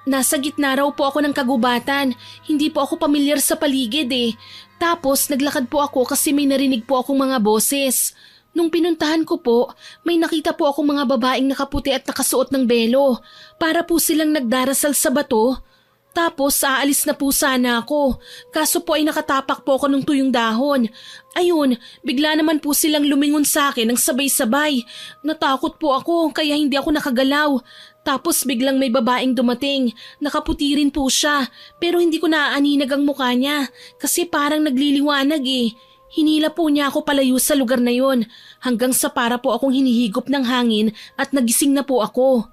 Nasa gitna raw po ako ng kagubatan. Hindi po ako pamilyar sa paligid eh. Tapos naglakad po ako kasi may narinig po akong mga boses. Nung pinuntahan ko po, may nakita po akong mga babaeng nakaputi at nakasuot ng belo. Para po silang nagdarasal sa bato. Tapos aalis na po sana ako. Kaso po ay nakatapak po ako ng tuyong dahon. Ayun, bigla naman po silang lumingon sa akin ng sabay-sabay. Natakot po ako kaya hindi ako nakagalaw. Tapos biglang may babaeng dumating. Nakaputi rin po siya. Pero hindi ko naaaninag ang mukha niya. Kasi parang nagliliwanag eh. Hinila po niya ako palayo sa lugar na yon hanggang sa para po akong hinihigop ng hangin at nagising na po ako.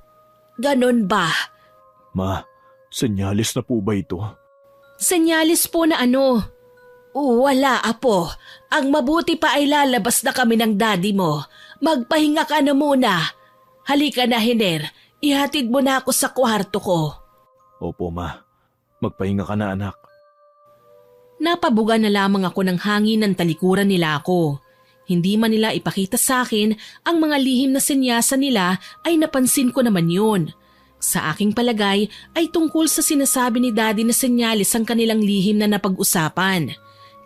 Ganon ba? Ma, senyalis na po ba ito? Senyalis po na ano? Wala, apo. Ang mabuti pa ay lalabas na kami ng daddy mo. Magpahinga ka na muna. Halika na, Hiner. Ihatid mo na ako sa kwarto ko. Opo, ma. Magpahinga ka na, anak. Napabuga na lamang ako ng hangin ng talikuran nila ako. Hindi man nila ipakita sa akin ang mga lihim na senyasa nila ay napansin ko naman yun. Sa aking palagay ay tungkol sa sinasabi ni Daddy na senyalis ang kanilang lihim na napag-usapan.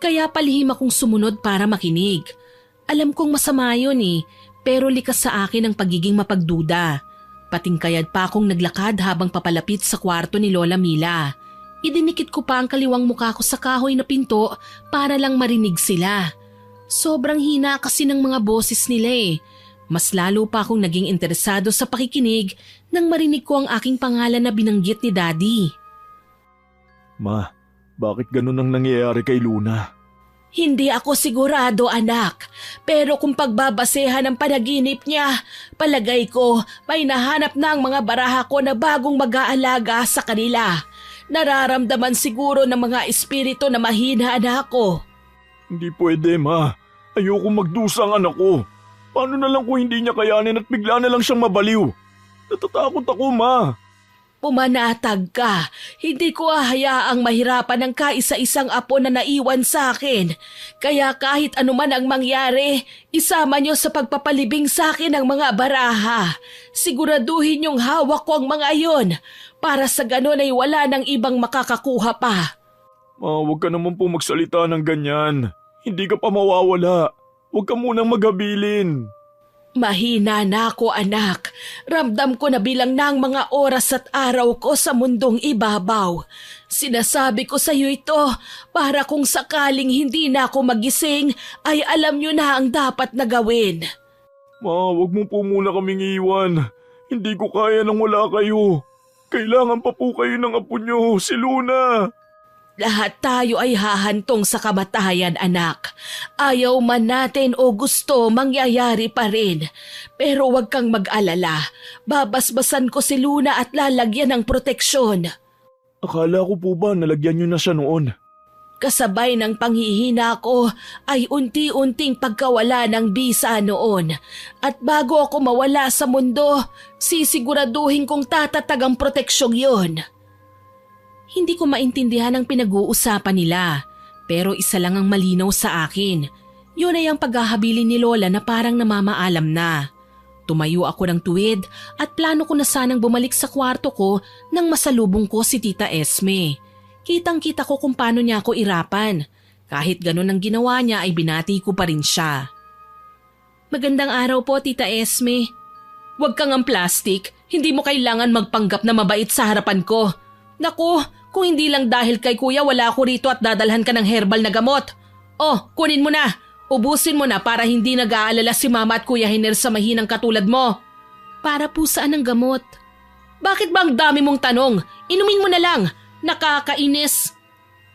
Kaya palihim akong sumunod para makinig. Alam kong masama yun eh, pero likas sa akin ang pagiging mapagduda. Patingkayad pa akong naglakad habang papalapit sa kwarto ni Lola Mila. Idinikit ko pa ang kaliwang mukha ko sa kahoy na pinto para lang marinig sila. Sobrang hina kasi ng mga boses nila eh. Mas lalo pa akong naging interesado sa pakikinig nang marinig ko ang aking pangalan na binanggit ni Daddy. Ma, bakit ganun ang nangyayari kay Luna? Hindi ako sigurado, anak. Pero kung pagbabasehan ang panaginip niya, palagay ko may nahanap na ang mga baraha ko na bagong mag-aalaga sa kanila. Nararamdaman siguro ng mga espiritu na mahina ako. Hindi pwede, ma. Ayoko magdusa ang anak ko. Paano na lang kung hindi niya kayanin at bigla na lang siyang mabaliw? Natatakot ako, ma. Pumanatag ka. Hindi ko hayaang mahirapan ang kaisa-isang apo na naiwan sa akin. Kaya kahit anuman ang mangyari, isama niyo sa pagpapalibing sa akin ang mga baraha. Siguraduhin niyong hawak ko ang mga iyon. Para sa ganon ay wala nang ibang makakakuha pa. Ma, huwag ka naman po magsalita ng ganyan. Hindi ka pa mawawala. Huwag ka munang maghabilin. Mahina na ako, anak. Ramdam ko na bilang na ang mga oras at araw ko sa mundong ibabaw. Sinasabi ko sa iyo ito para kung sakaling hindi na ako magising ay alam niyo na ang dapat na gawin. Ma, huwag mo po muna kaming iwan. Hindi ko kaya nang wala kayo. Kailangan pa po kayo ng apo niyo, si Luna. Lahat tayo ay hahantong sa kamatayan, anak. Ayaw man natin o gusto, mangyayari pa rin. Pero huwag kang mag-alala. Babasbasan ko si Luna at lalagyan ng proteksyon. Akala ko po ba nalagyan niyo na siya noon? Kasabay ng panghihina ko ay unti-unting pagkawala ng bisa noon. At bago ako mawala sa mundo, sisiguraduhin kong tatatag ang proteksyong yon. Hindi ko maintindihan ang pinag-uusapan nila, pero isa lang ang malinaw sa akin. Yun ay ang paghahabilin ni Lola na parang namamaalam na. Tumayo ako ng tuwid at plano ko na sanang bumalik sa kwarto ko nang masalubong ko si Tita Esme. Kitang-kita ko kung paano niya ako irapan. Kahit ganun ang ginawa niya ay binati ko pa rin siya. Magandang araw po, Tita Esme. Huwag kang ang plastic. Hindi mo kailangan magpanggap na mabait sa harapan ko. Naku, kung hindi lang dahil kay kuya wala ako rito at dadalhan ka ng herbal na gamot. Oh, kunin mo na. Ubusin mo na para hindi nag-aalala si Mama at Kuya Hiner sa mahinang katulad mo. Para po saan ang gamot? Bakit ba ang dami mong tanong? Inumin mo na lang. Nakakainis.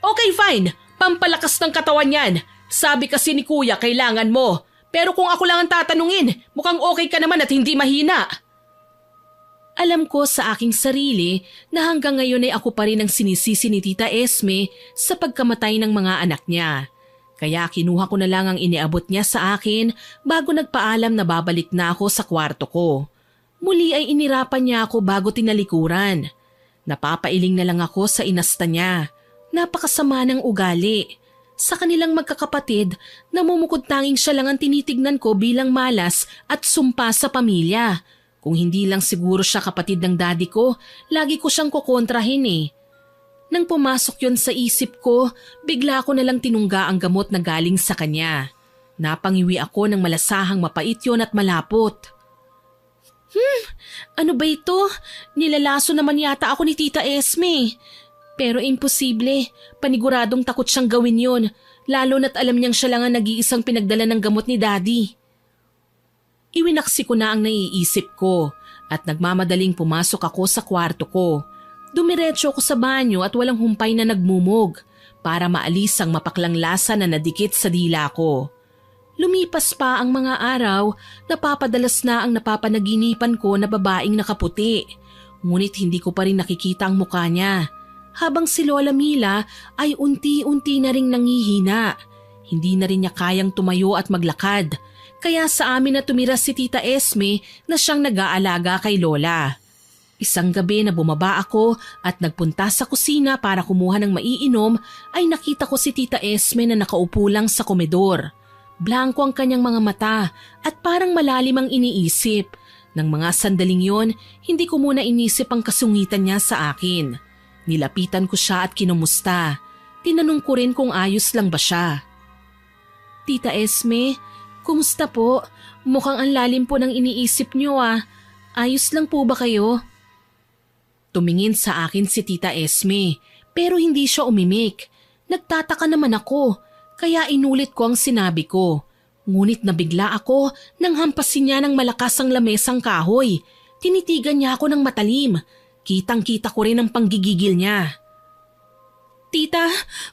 Okay, fine. Pampalakas ng katawan yan. Sabi kasi ni kuya kailangan mo. Pero kung ako lang ang tatanungin, mukhang okay ka naman at hindi mahina. Alam ko sa aking sarili na hanggang ngayon ay ako pa rin ang sinisisi ni Tita Esme sa pagkamatay ng mga anak niya. Kaya kinuha ko na lang ang iniabot niya sa akin bago nagpaalam na babalik na ako sa kwarto ko. Muli ay inirapan niya ako bago tinalikuran. Napapailing na lang ako sa inasta niya. Napakasama ng ugali. Sa kanilang magkakapatid, namumukod tanging siya lang ang tinitignan ko bilang malas at sumpa sa pamilya. Kung hindi lang siguro siya kapatid ng daddy ko, lagi ko siyang kukontrahin eh. Nang pumasok yon sa isip ko, bigla ko nalang tinungga ang gamot na galing sa kanya. Napangiwi ako ng malasahang mapait yon at malapot. Ano ba ito? Nilalaso naman yata ako ni Tita Esme. Pero imposible, paniguradong takot siyang gawin yon, lalo na't alam niyang siya lang ang nag-iisang pinagdala ng gamot ni daddy. Iwinaksi ko na ang naiisip ko at nagmamadaling pumasok ako sa kwarto ko. Dumiretso ako sa banyo at walang humpay na nagmumog para maalis ang mapaklang lasa na nadikit sa dila ko. Lumipas pa ang mga araw, napapadalas na ang napapanaginipan ko na babaeng nakaputi. Ngunit hindi ko pa rin nakikita ang mukha niya. Habang si Lola Mila ay unti-unti na ring nangihina. Hindi na rin niya kayang tumayo at maglakad. Kaya sa amin na tumira si Tita Esme na siyang nag-aalaga kay Lola. Isang gabi na bumaba ako at nagpunta sa kusina para kumuha ng maiinom ay nakita ko si Tita Esme na nakaupo lang sa komedor. Blanko ang kanyang mga mata at parang malalim ang iniisip. Nang mga sandaling yon, hindi ko muna inisip ang kasungitan niya sa akin. Nilapitan ko siya at kinumusta. Tinanong ko rin kung ayos lang ba siya. Tita Esme, kumusta po? Mukhang ang lalim po ng iniisip niyo ah. Ayos lang po ba kayo? Tumingin sa akin si Tita Esme, pero hindi siya umimik. Nagtataka naman ako, kaya inulit ko ang sinabi ko. Ngunit nabigla ako nang hampasin niya ng malakas ang lamesang kahoy. Tinitigan niya ako ng matalim. Kitang-kita ko rin ang panggigigil niya. Tita,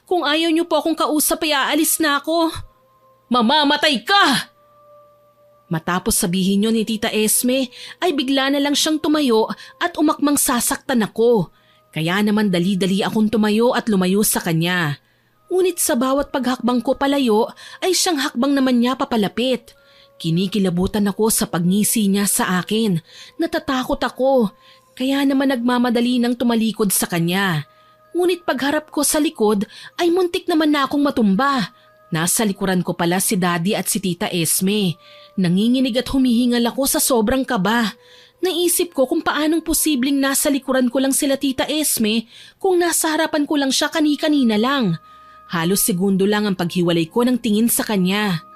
kung ayaw niyo po akong kausap ay aalis na ako. Mamamatay ka! Matapos sabihin niyo ni Tita Esme ay bigla na lang siyang tumayo at umakmang sasaktan ako. Kaya naman dali-dali akong tumayo at lumayo sa kanya. Ngunit sa bawat paghakbang ko palayo ay siyang hakbang naman niya papalapit. Kinikilabutan ako sa pagngisi niya sa akin. Natatakot ako. Kaya naman nagmamadali nang tumalikod sa kanya. Ngunit pagharap ko sa likod ay muntik naman na akong matumba. Nasa likuran ko pala si Daddy at si Tita Esme. Nanginginig at humihingal ako sa sobrang kaba. Naisip ko kung paanong posibleng nasa likuran ko lang sila Tita Esme kung nasa harapan ko lang siya kani-kanina lang. Halos segundo lang ang paghiwalay ko ng tingin sa kanya.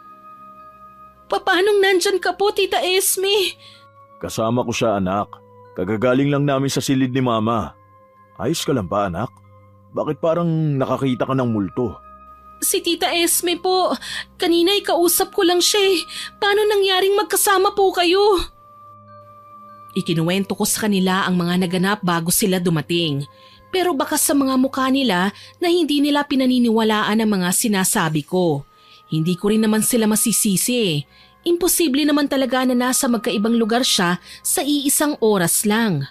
Paanong nandyan ka po, Tita Esme? Kasama ko siya, anak. Kagagaling lang namin sa silid ni Mama. Ayos ka lang ba, anak? Bakit parang nakakita ka ng multo? Si Tita Esme po. Kanina ikausap ko lang siya eh. Paano nangyaring magkasama po kayo? Ikinuwento ko sa kanila ang mga naganap bago sila dumating. Pero baka sa mga mukha nila na hindi nila pinaniniwalaan ang mga sinasabi ko. Hindi ko rin naman sila masisisi eh. Imposible naman talaga na nasa magkaibang lugar siya sa iisang oras lang.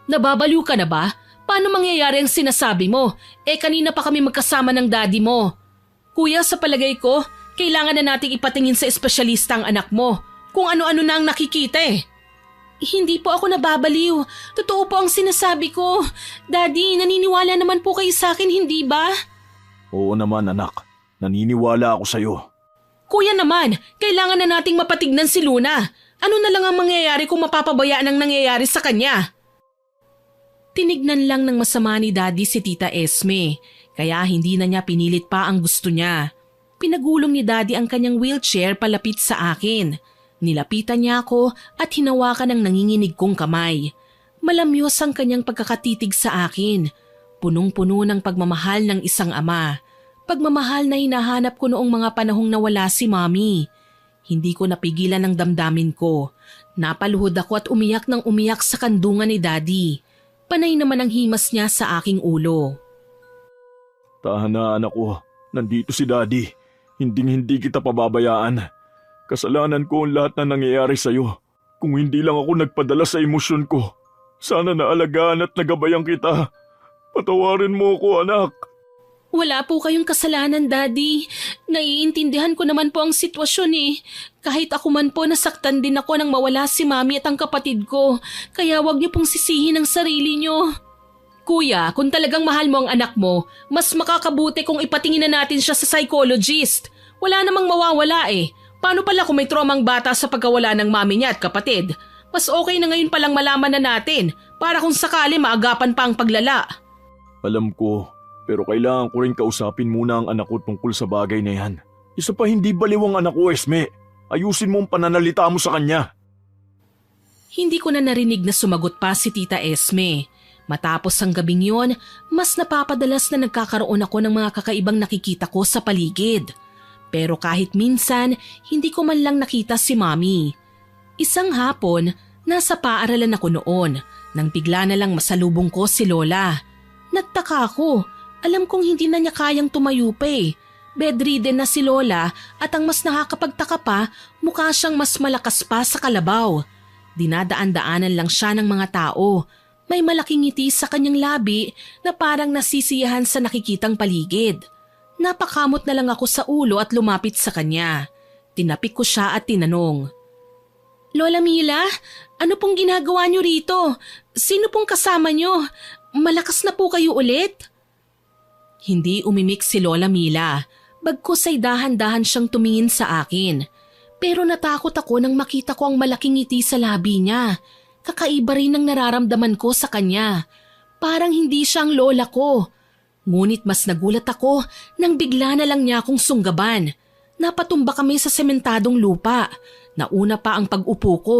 Nababaliw ka na ba? Paano mangyayari ang sinasabi mo? Kanina pa kami magkasama ng daddy mo. Kuya, sa palagay ko, kailangan na nating ipatingin sa espesyalista ang anak mo. Kung ano-ano na ang nakikita eh. Hindi po ako nababaliw. Totoo po ang sinasabi ko. Daddy, naniniwala naman po kayo sa akin, hindi ba? Oo naman, anak. Naniniwala ako sa'yo. Kuya naman, kailangan na nating mapatignan si Luna. Ano na lang ang mangyayari kung mapapabayaan ang nangyayari sa kanya? Tinignan lang ng masama ni Daddy si Tita Esme, kaya hindi na niya pinilit pa ang gusto niya. Pinagulong ni Daddy ang kanyang wheelchair palapit sa akin. Nilapitan niya ako at hinawakan ang nanginginig kong kamay. Malamyos ang kanyang pagkakatitig sa akin. Punong-puno ng pagmamahal ng isang ama. Pagmamahal na hinahanap ko noong mga panahong nawala si Mommy. Hindi ko napigilan ang damdamin ko. Napaluhod ako at umiyak ng umiyak sa kandungan ni Daddy. Panay naman ang himas niya sa aking ulo. Tahan na, anak ko. Nandito si Daddy. Hinding-hindi kita pababayaan. Kasalanan ko ang lahat na nangyayari sa'yo. Kung hindi lang ako nagpadala sa emosyon ko, sana naalagaan at nagabayan kita. Patawarin mo ako, anak. Wala po kayong kasalanan, Daddy. Naiintindihan ko naman po ang sitwasyon eh. Kahit ako man po nasaktan din ako nang mawala si Mami at ang kapatid ko. Kaya wag niyo pong sisihin ang sarili niyo. Kuya, kung talagang mahal mo ang anak mo, mas makakabuti kung ipatingin na natin siya sa psychologist. Wala namang mawawala eh. Paano pala kung may traumang bata sa pagkawala ng mami niya at kapatid? Mas okay na ngayon palang malaman na natin para kung sakali maagapan pa ang paglala. Alam ko, pero kailangan ko rin kausapin muna ang anak ko tungkol sa bagay na yan. Isa pa hindi baliw ang anak ko, Esme. Ayusin mo ang pananalita mo sa kanya. Hindi ko na narinig na sumagot pa si Tita Esme. Matapos ang gabing yon, mas napapadalas na nagkakaroon ako ng mga kakaibang nakikita ko sa paligid. Pero kahit minsan, hindi ko man lang nakita si Mami. Isang hapon, nasa paaralan ako noon, nang bigla na lang masalubong ko si Lola. Nagtaka ako, alam kong hindi na niya kayang tumayo pa eh. Bedridden na si Lola at ang mas nakakapagtaka pa, mukha siyang mas malakas pa sa kalabaw. Dinadaan-daanan lang siya ng mga tao. May malaking ngiti sa kanyang labi na parang nasisiyahan sa nakikitang paligid. Napakamot na lang ako sa ulo at lumapit sa kanya. Tinapik ko siya at tinanong, "Lola Mila, ano pong ginagawa niyo rito? Sino pong kasama niyo? Malakas na po kayo ulit?" Hindi umimik si Lola Mila, bagkus ay dahan-dahan siyang tumingin sa akin. Pero natakot ako nang makita ko ang malaking ngiti sa labi niya. Kakaiba rin ang nararamdaman ko sa kanya. Parang hindi siya ang lola ko. Ngunit mas nagulat ako nang bigla na lang niya akong sunggaban. Napatumba kami sa sementadong lupa. Nauna pa ang pag-upo ko.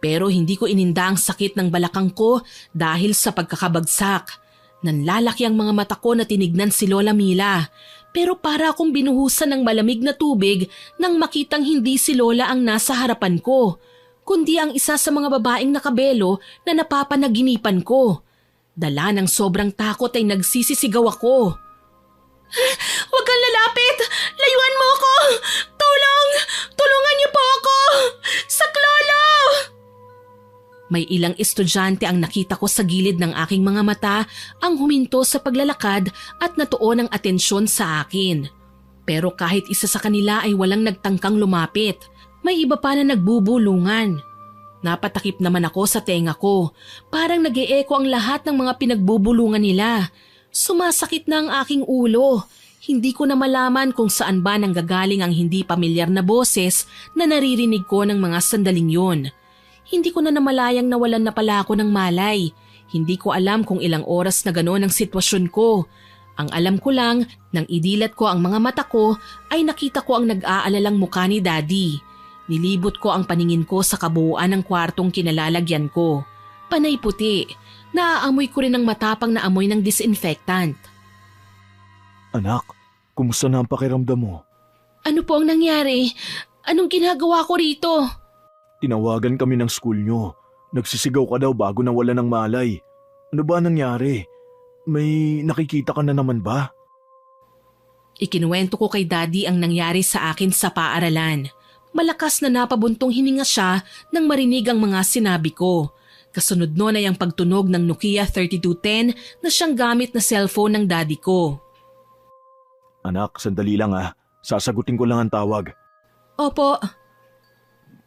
Pero hindi ko ininda ang sakit ng balakang ko dahil sa pagkakabagsak. Nanlalaki ang mga mata ko na tinignan si Lola Mila. Pero para akong binuhusan ng malamig na tubig nang makitang hindi si Lola ang nasa harapan ko, kundi ang isa sa mga babaeng nakabelo na napapanaginipan ko. Dala ng sobrang takot ay nagsisisigaw ako. "Huwag kang lalapit! Layuan mo ako! Tulong! Tulungan niyo po ako! Saklolo!" May ilang estudyante ang nakita ko sa gilid ng aking mga mata ang huminto sa paglalakad at natuon ang atensyon sa akin. Pero kahit isa sa kanila ay walang nagtangkang lumapit, may iba pa na nagbubulungan. Napatakip naman ako sa tenga ko, parang nag-e-echo ang lahat ng mga pinagbubulungan nila. Sumasakit na ang aking ulo. Hindi ko na malaman kung saan ba nanggagaling ang hindi pamilyar na boses na naririnig ko ng mga sandaling yun. Hindi ko na namalayang nawalan na pala ako ng malay. Hindi ko alam kung ilang oras na gano'n ang sitwasyon ko. Ang alam ko lang, nang idilat ko ang mga mata ko, ay nakita ko ang nag-aalalang mukha ni Daddy. Nilibot ko ang paningin ko sa kabuuan ng kwartong kinalalagyan ko. Panay puti. Naaamoy ko rin ang matapang na amoy ng disinfectant. Anak, kumusta na ang pakiramdam mo? Ano po ang nangyari? Anong ginagawa ko rito? Tinawagan kami ng school nyo. Nagsisigaw ka daw bago nawala ng malay. Ano ba nangyari? May nakikita ka na naman ba? Ikinuwento ko kay Daddy ang nangyari sa akin sa paaralan. Malakas na napabuntong hininga siya nang marinig ang mga sinabi ko. Kasunod nun ay ang pagtunog ng Nokia 3210 na siyang gamit na cellphone ng Daddy ko. Anak, sandali lang ah. Sasagutin ko lang ang tawag. Opo.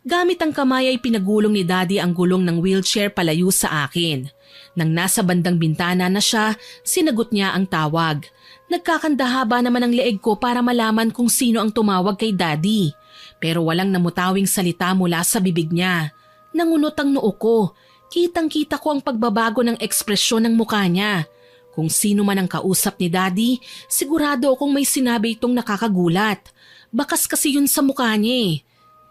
Gamit ang kamay ay pinagulong ni Daddy ang gulong ng wheelchair palayo sa akin. Nang nasa bandang bintana na siya, sinagot niya ang tawag. Nagkakandahaba naman ang leeg ko para malaman kung sino ang tumawag kay Daddy. Pero walang namutawing salita mula sa bibig niya. Nangunot ang noo ko. Kitang-kita ko ang pagbabago ng ekspresyon ng mukha niya. Kung sino man ang kausap ni Daddy, sigurado akong may sinabi itong nakakagulat. Bakas kasi yun sa mukha niya eh.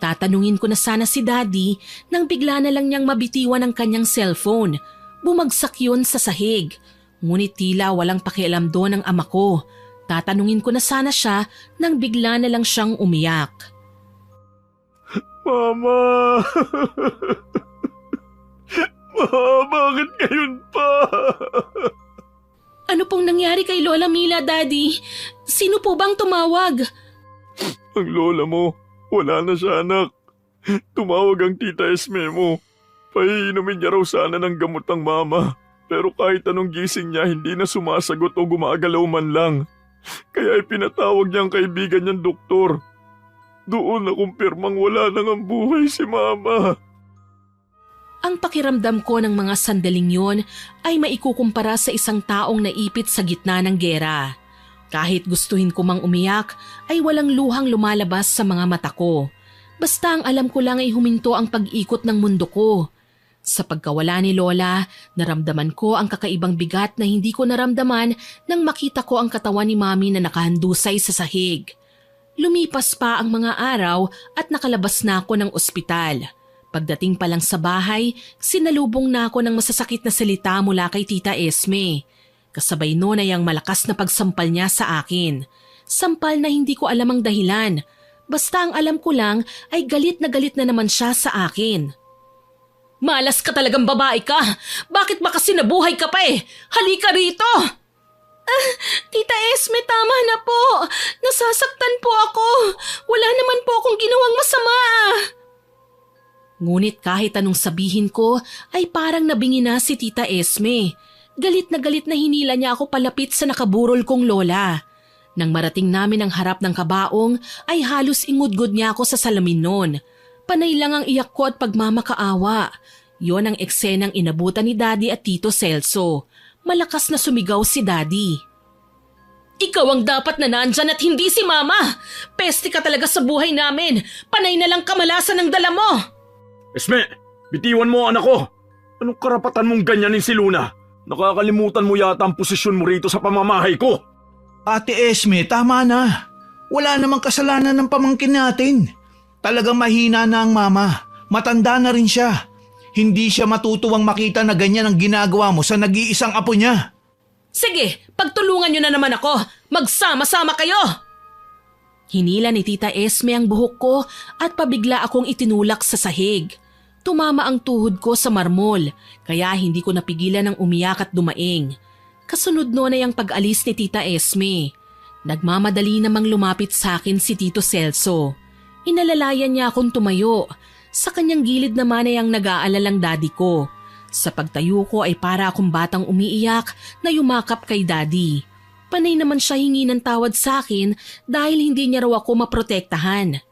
Tatanungin ko na sana si Daddy nang bigla na lang niyang mabitiwan ang kanyang cellphone. Bumagsak yun sa sahig. Ngunit tila walang pakialam doon ang ama ko. Tatanungin ko na sana siya nang bigla na lang siyang umiyak. Mama! Ma, bakit ngayon pa? Ano pong nangyari kay Lola Mila, Daddy? Sino po bang tumawag? Ang lola mo, wala na siya anak. Tumawag ang tita Esme mo. Paiinumin niya raw sana ng gamot ang mama. Pero kahit anong gising niya, hindi na sumasagot o gumagalaw man lang. Kaya ipinatawag niya ang kaibigan niyang doktor. Doon na kumpirmang wala nang ang buhay si mama. Ang pakiramdam ko ng mga sandaling yon ay maikukumpara sa isang taong naipit sa gitna ng gera. Kahit gustuhin ko mang umiyak, ay walang luhang lumalabas sa mga mata ko. Basta ang alam ko lang ay huminto ang pag-ikot ng mundo ko. Sa pagkawala ni Lola, naramdaman ko ang kakaibang bigat na hindi ko naramdaman nang makita ko ang katawan ni Mami na nakahandusay sa sahig. Lumipas pa ang mga araw at nakalabas na ako ng ospital. Pagdating pa lang sa bahay, sinalubong na ako ng masasakit na salita mula kay Tita Esme. Kasabay noon ay ang malakas na pagsampal niya sa akin. Sampal na hindi ko alam ang dahilan. Basta ang alam ko lang ay galit na naman siya sa akin. Malas ka talagang babae ka! Bakit ba kasi nabuhay ka pa eh? Halika rito! Tita Esme, tama na po. Nasasaktan po ako. Wala naman po akong ginawang masama. Ngunit kahit anong sabihin ko ay parang nabingi na si Tita Esme. Galit na hinila niya ako palapit sa nakaburol kong lola. Nang marating namin ang harap ng kabaong ay halos ingudgod niya ako sa salamin noon. Panay lang ang iyak ko at pagmamakaawa. Yon ang eksenang inabutan ni Daddy at Tito Celso. Malakas na sumigaw si Daddy. Ikaw ang dapat na nandyan at hindi si Mama. Peste ka talaga sa buhay namin. Panay na lang kamalasan ang dala mo. Esme, bitiwan mo anak ko. Anong karapatan mong ganyanin si Luna? Nakakalimutan mo yata ang posisyon mo rito sa pamamahay ko. Ate Esme, tama na. Wala namang kasalanan ng pamangkin natin. Talagang mahina na ang mama. Matanda na rin siya. Hindi siya matutuwang makita na ganyan ang ginagawa mo sa nag-iisang apo niya. Sige, pagtulungan niyo na naman ako. Magsama-sama kayo. Hinila ni Tita Esme ang buhok ko at pabigla akong itinulak sa sahig. Tumama ang tuhod ko sa marmol, kaya hindi ko napigilan ng umiyak at dumaing. Kasunod noon ay ang pag-alis ni Tita Esme. Nagmamadali namang lumapit sa akin si Tito Celso. Inalalayan niya akong tumayo. Sa kanyang gilid naman ay ang nag-aalalang daddy ko. Sa pagtayo ko ay para akong batang umiiyak na yumakap kay daddy. Panay naman siya hingi ng tawad sa akin dahil hindi niya raw ako maprotektahan.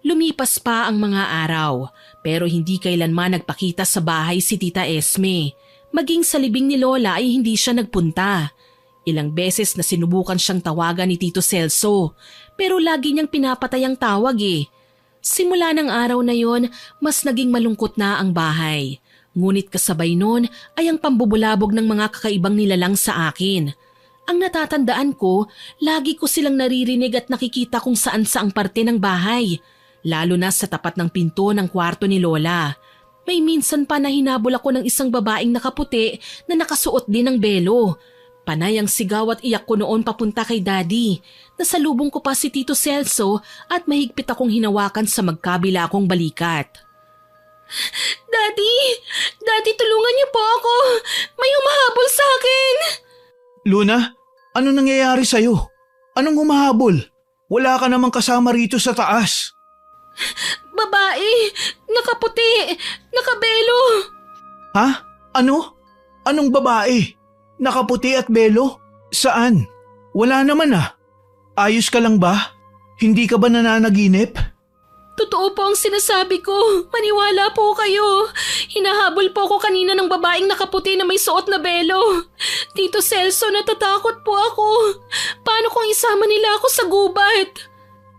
Lumipas pa ang mga araw, pero hindi kailanman nagpakita sa bahay si Tita Esme. Maging sa libing ni Lola ay hindi siya nagpunta. Ilang beses na sinubukan siyang tawagan ni Tito Celso, pero lagi niyang pinapatay ang tawag eh. Simula ng araw na yon, mas naging malungkot na ang bahay. Ngunit kasabay nun ay ang pambubulabog ng mga kakaibang nilalang sa akin. Ang natatandaan ko, lagi ko silang naririnig at nakikita kung saan saang parte ng bahay. Lalo na sa tapat ng pinto ng kwarto ni Lola. May minsan pa na hinabol ako ng isang babaeng nakaputi na nakasuot din ng belo. Panay ang sigaw at iyak ko noon papunta kay Daddy. Nasalubong ko pa si Tito Celso at mahigpit akong hinawakan sa magkabila akong balikat. Daddy! Daddy, tulungan niyo po ako! May humahabol sa akin! Luna, ano nangyayari sa'yo? Anong humahabol? Wala ka namang kasama rito sa taas. Babae! Nakaputi! Nakabelo! Ha? Ano? Anong babae? Nakaputi at belo? Saan? Wala naman ah. Ayos ka lang ba? Hindi ka ba nananaginip? Totoo po ang sinasabi ko. Maniwala po kayo. Hinahabol po ako kanina ng babaeng nakaputi na may suot na belo. Tito Celso, natatakot po ako. Paano kung isama nila ako sa gubat?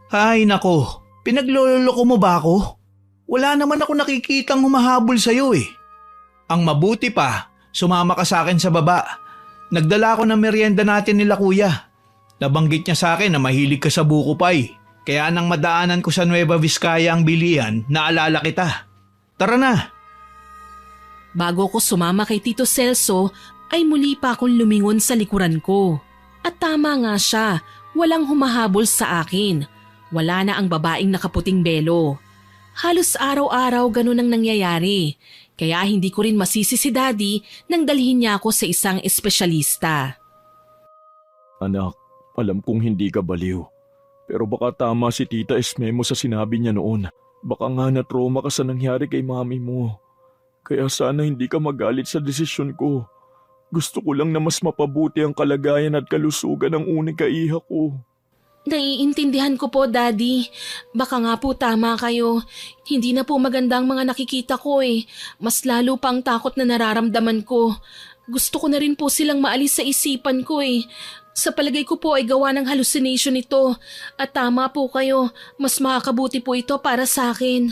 Ay nako, pinagloloko mo ba ako? Wala naman ako nakikitang humahabol sa'yo eh. Ang mabuti pa, sumama ka sa akin sa baba. Nagdala ako ng merienda natin nila kuya. Nabanggit niya sa akin na mahilig ka sa buko pie. Kaya nang madaanan ko sa Nueva Vizcaya ang bilihan, naalala kita. Tara na! Bago ko sumama kay Tito Celso, ay muli pa akong lumingon sa likuran ko. At tama nga siya, walang humahabol sa akin. Wala na ang babaeng nakaputing belo. Halos araw-araw ganun ang nangyayari. Kaya hindi ko rin masisi si Daddy nang dalhin niya ako sa isang espesyalista. Anak, Alam kong hindi ka baliw. Pero baka tama si Tita Esme mo sa sinabi niya noon. Baka nga na-trauma ka sa nangyari kay mami mo. Kaya sana hindi ka magalit sa desisyon ko. Gusto ko lang na mas mapabuti ang kalagayan at kalusugan ng unika iha ko. Naiintindihan ko po, Daddy. Baka nga po tama kayo. Hindi na po maganda ang mga nakikita ko eh. Mas lalo pa ang takot na nararamdaman ko. Gusto ko na rin po silang maalis sa isipan ko eh. Sa palagay ko po ay gawa ng hallucination ito. At tama po kayo, mas makakabuti po ito para sa akin.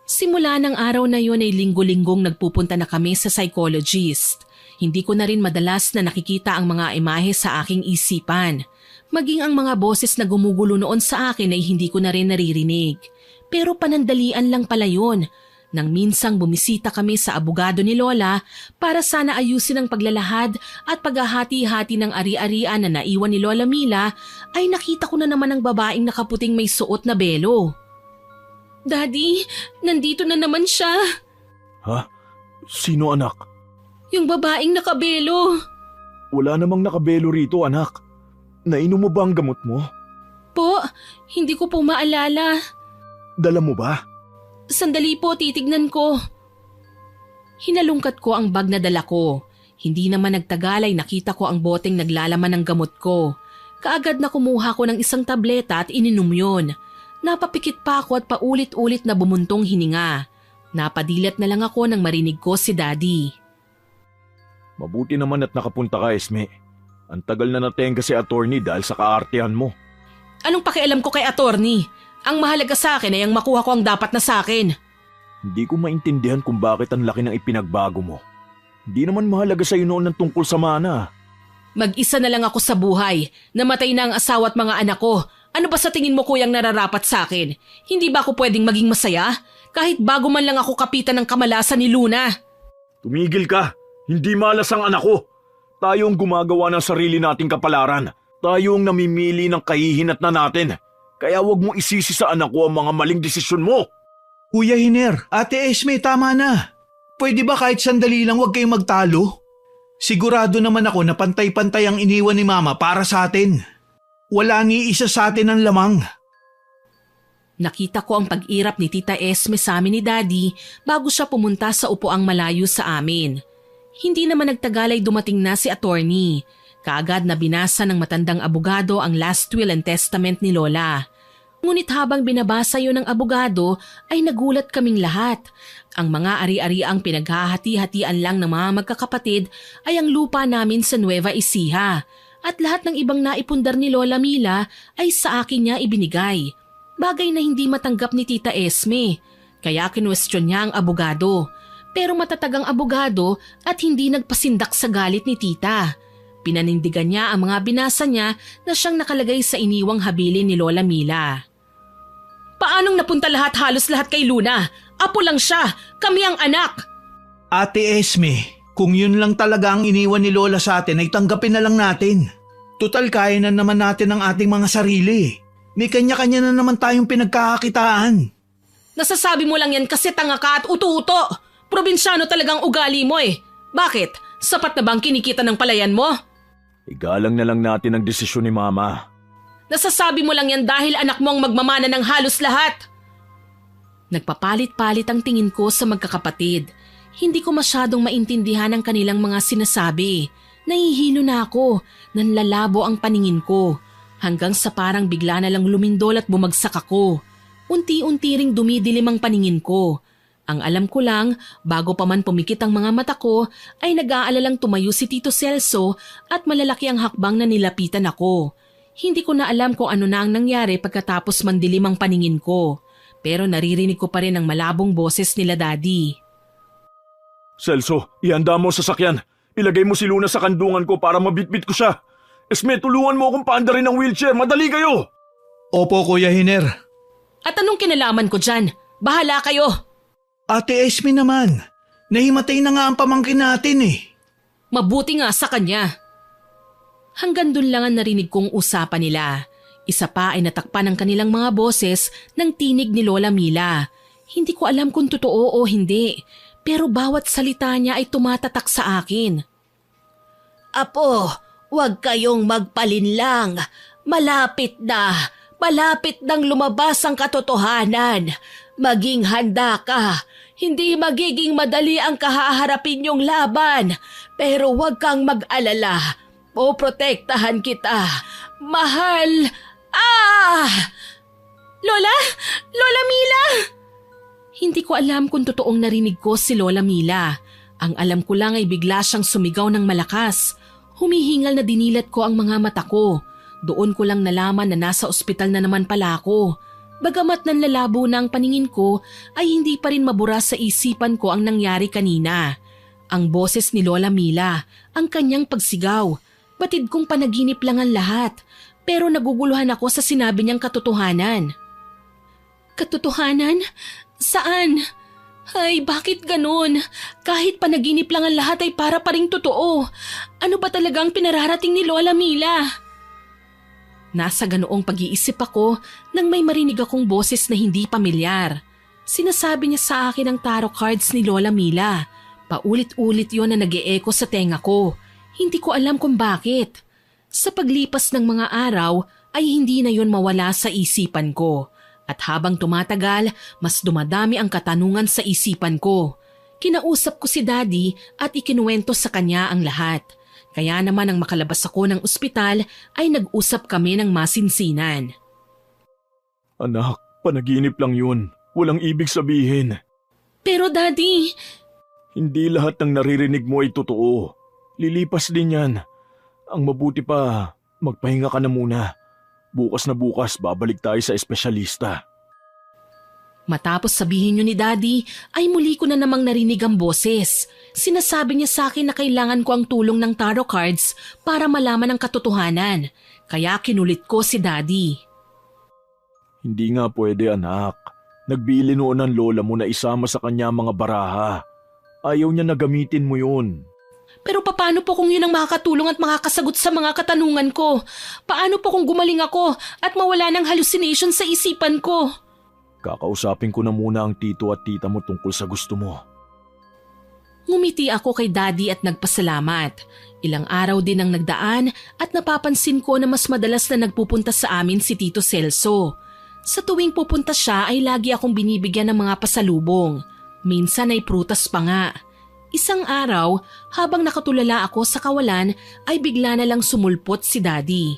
Simula ng araw na yon ay linggo-linggong nagpupunta na kami sa psychologist. Hindi ko na rin madalas na nakikita ang mga imahe sa aking isipan. Maging ang mga boses na gumugulo noon sa akin ay hindi ko na rin naririnig. Pero panandalian lang pala yun. Nang minsang bumisita kami sa abogado ni Lola para sana ayusin ang paglalahad at paghahati-hati ng ari-arian na naiwan ni Lola Mila, ay nakita ko na naman ang babaeng nakaputing may suot na belo. Daddy, nandito na naman siya. Ha? Sino anak? Yung babaeng nakabelo. Wala namang nakabelo rito anak. Nainom mo ba ang gamot mo? Po, hindi ko po maalala. Dala mo ba? Sandali po, titignan ko. Hinalungkat ko ang bag na dala ko. Hindi naman nagtagal ay nakita ko ang boteng naglalaman ng gamot ko. Kaagad na kumuha ko ng isang tableta at ininom yun. Napapikit pa ako at paulit-ulit na bumuntong hininga. Napadilat na lang ako nang marinig ko si Daddy. Mabuti naman at nakapunta ka, Esme. Ang tagal na natenga si attorney dahil sa kaartehan mo. Anong pakialam ko kay attorney? Ang mahalaga sa akin ay ang makuha ko ang dapat na sa akin. Hindi ko maintindihan kung bakit ang laki ng ipinagbago mo. Hindi naman mahalaga sa'yo noon ng tungkol sa mana. Mag-isa na lang ako sa buhay. Namatay na ang asawa at mga anak ko. Ano ba sa tingin mo kuyang nararapat sa akin? Hindi ba ako pwedeng maging masaya? Kahit bago man lang ako kapitan ng kamalasan ni Luna. Tumigil ka! Hindi malas ang anak ko! Tayo ang gumagawa ng sarili nating kapalaran. Tayo ang namimili ng kahihinat na natin. Kaya wag mo isisi sa anak ko ang mga maling desisyon mo. Kuya Hiner, Ate Esme, tama na. Pwede ba kahit sandali lang wag kayong magtalo? Sigurado naman ako na pantay-pantay ang iniwan ni Mama para sa atin. Wala ni isa sa atin ang lamang. Nakita ko ang pag-irap ni Tita Esme sa amin ni Daddy bago siya pumunta sa upuang malayo sa amin. Hindi naman nagtagal ay dumating na si attorney. Kaagad na binasa ng matandang abogado ang last will and testament ni Lola. Ngunit habang binabasa yun ng abogado ay nagulat kaming lahat. Ang mga ari-ariang pinaghahati-hatian lang ng mga magkakapatid ay ang lupa namin sa Nueva Ecija. At lahat ng ibang naipundar ni Lola Mila ay sa akin niya ibinigay. Bagay na hindi matanggap ni Tita Esme. Kaya kinwestiyon niya ang abogado. Pero matatag ang abogado at hindi nagpasindak sa galit ni Tita. Pinanindigan niya ang mga binasa niya na siyang nakalagay sa iniwang habilin ni Lola Mila. Paanong napunta halos lahat kay Luna? Apo lang siya, kami ang anak. Ate Esme, kung yun lang talaga ang iniwan ni Lola sa atin ay tanggapin na lang natin. Tutal kaya na naman natin ang ating mga sarili. May kanya-kanya na naman tayong pinagkakakitaan. Nasasabi mo lang yan kasi tanga ka at uto-uto. Probinsyano talagang ugali mo eh. Bakit? Sapat na bang kinikita ng palayan mo? Igalang na lang natin ang desisyon ni Mama. Nasasabi mo lang yan dahil anak mo ang magmamana ng halos lahat. Nagpapalit-palit ang tingin ko sa magkakapatid. Hindi ko masyadong maintindihan ang kanilang mga sinasabi. Nahihilo na ako, nanlalabo ang paningin ko. Hanggang sa parang bigla na lang lumindol at bumagsak ako. Unti-unti ring dumidilim ang paningin ko. Ang alam ko lang, bago pa man pumikit ang mga mata ko, ay nag-aalalang tumayo si Tito Celso at malalaki ang hakbang na nilapitan ako. Hindi ko na alam kung ano na ang nangyari pagkatapos mandilim ang paningin ko. Pero naririnig ko pa rin ang malabong boses nila Daddy. Celso, ihanda mo sa sasakyan. Ilagay mo si Luna sa kandungan ko para mabitbit ko siya. Esme, tulungan mo akong paandarin ng wheelchair. Madali kayo! Opo, Kuya Hiner. At anong kinalaman ko dyan? Bahala kayo! Ate Esme naman, nahimatay na nga ang pamangkin natin eh. Mabuti nga sa kanya. Hanggang dun lang ang narinig kong usapan nila. Isa pa ay natakpan ang kanilang mga boses ng tinig ni Lola Mila. Hindi ko alam kung totoo o hindi, pero bawat salita niya ay tumatatak sa akin. Apo, Huwag kayong magpalinlang. Malapit nang lumabas ang katotohanan. Maging handa ka. Hindi magiging madali ang kahaharapin yung laban. Pero huwag kang mag-alala. Poprotektahan kita. Mahal. Lola? Lola Mila! Hindi ko alam kung totoong narinig ko si Lola Mila. Ang alam ko lang ay bigla siyang sumigaw ng malakas. Humihingal na dinilat ko ang mga mata ko. Doon ko lang nalaman na nasa ospital na naman pala ako. Bagamat nanlalabo na ang paningin ko, ay hindi pa rin mabura sa isipan ko ang nangyari kanina. Ang boses ni Lola Mila, ang kanyang pagsigaw. Batid kong panaginip lang ang lahat. Pero naguguluhan ako sa sinabi niyang katotohanan. Katotohanan? Saan? Ay, bakit ganun? Kahit panaginip lang ang lahat ay para pa ring totoo. Ano ba talagang pinararating ni Lola Mila? Nasa ganoong pag-iisip ako nang may marinig akong boses na hindi pamilyar. Sinasabi niya sa akin ang tarot cards ni Lola Mila. Paulit-ulit yon na nag-e-echo sa tenga ko. Hindi ko alam kung bakit. Sa paglipas ng mga araw ay hindi na yon mawala sa isipan ko. At habang tumatagal, mas dumadami ang katanungan sa isipan ko. Kinausap ko si Daddy at ikinuwento sa kanya ang lahat. Kaya naman nang makalabas ako ng ospital ay nag-usap kami ng masinsinan. Anak, panaginip lang yun. Walang ibig sabihin. Pero Daddy... Hindi lahat ng naririnig mo ay totoo. Lilipas din yan. Ang mabuti pa, magpahinga ka na muna. Bukas na bukas, babalik tayo sa espesyalista. Matapos sabihin niyo ni Daddy, ay muli ko na namang narinig ang boses. Sinasabi niya sa akin na kailangan ko ang tulong ng tarot cards para malaman ang katotohanan. Kaya kinulit ko si Daddy. Hindi nga pwede, anak. Nagbili noon ng lola mo na isama sa kanya mga baraha. Ayaw niya na gamitin mo yun. Pero paano po kung yun ang makakatulong at makakasagot sa mga katanungan ko? Paano po kung gumaling ako at mawala ng hallucination sa isipan ko? Kakausapin ko na muna ang tito at tita mo tungkol sa gusto mo. Ngumiti ako kay Daddy at nagpasalamat. Ilang araw din ang nagdaan at napapansin ko na mas madalas na nagpupunta sa amin si Tito Celso. Sa tuwing pupunta siya ay lagi akong binibigyan ng mga pasalubong. Minsan ay prutas pa nga. Isang araw, habang nakatulala ako sa kawalan, ay bigla na lang sumulpot si Daddy.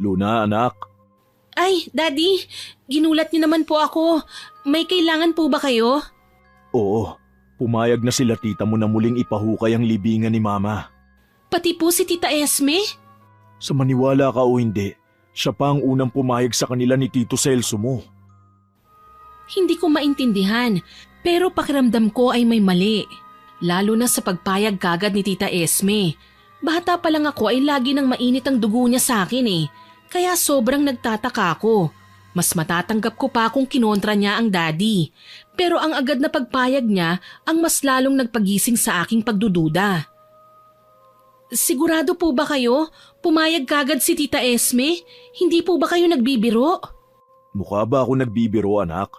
Luna, anak. Ay, Daddy, ginulat niyo naman po ako. May kailangan po ba kayo? Oo, pumayag na sila tita mo na muling ipahukay ang libingan ni Mama. Pati po si Tita Esme? Sa maniwala ka o hindi, siya pa ang unang pumayag sa kanila ni Tito Celso mo. Hindi ko maintindihan, pero pakiramdam ko ay may mali. Lalo na sa pagpayag kagad ni Tita Esme. Bata pa lang ako ay lagi nang mainit ang dugo niya sa akin eh. Kaya sobrang nagtataka ako. Mas matatanggap ko pa kung kinontra niya ang Daddy. Pero ang agad na pagpayag niya ang mas lalong nagpagising sa aking pagdududa. Sigurado po ba kayo? Pumayag kagad si Tita Esme? Hindi po ba kayo nagbibiro? Mukha ba ako nagbibiro, anak?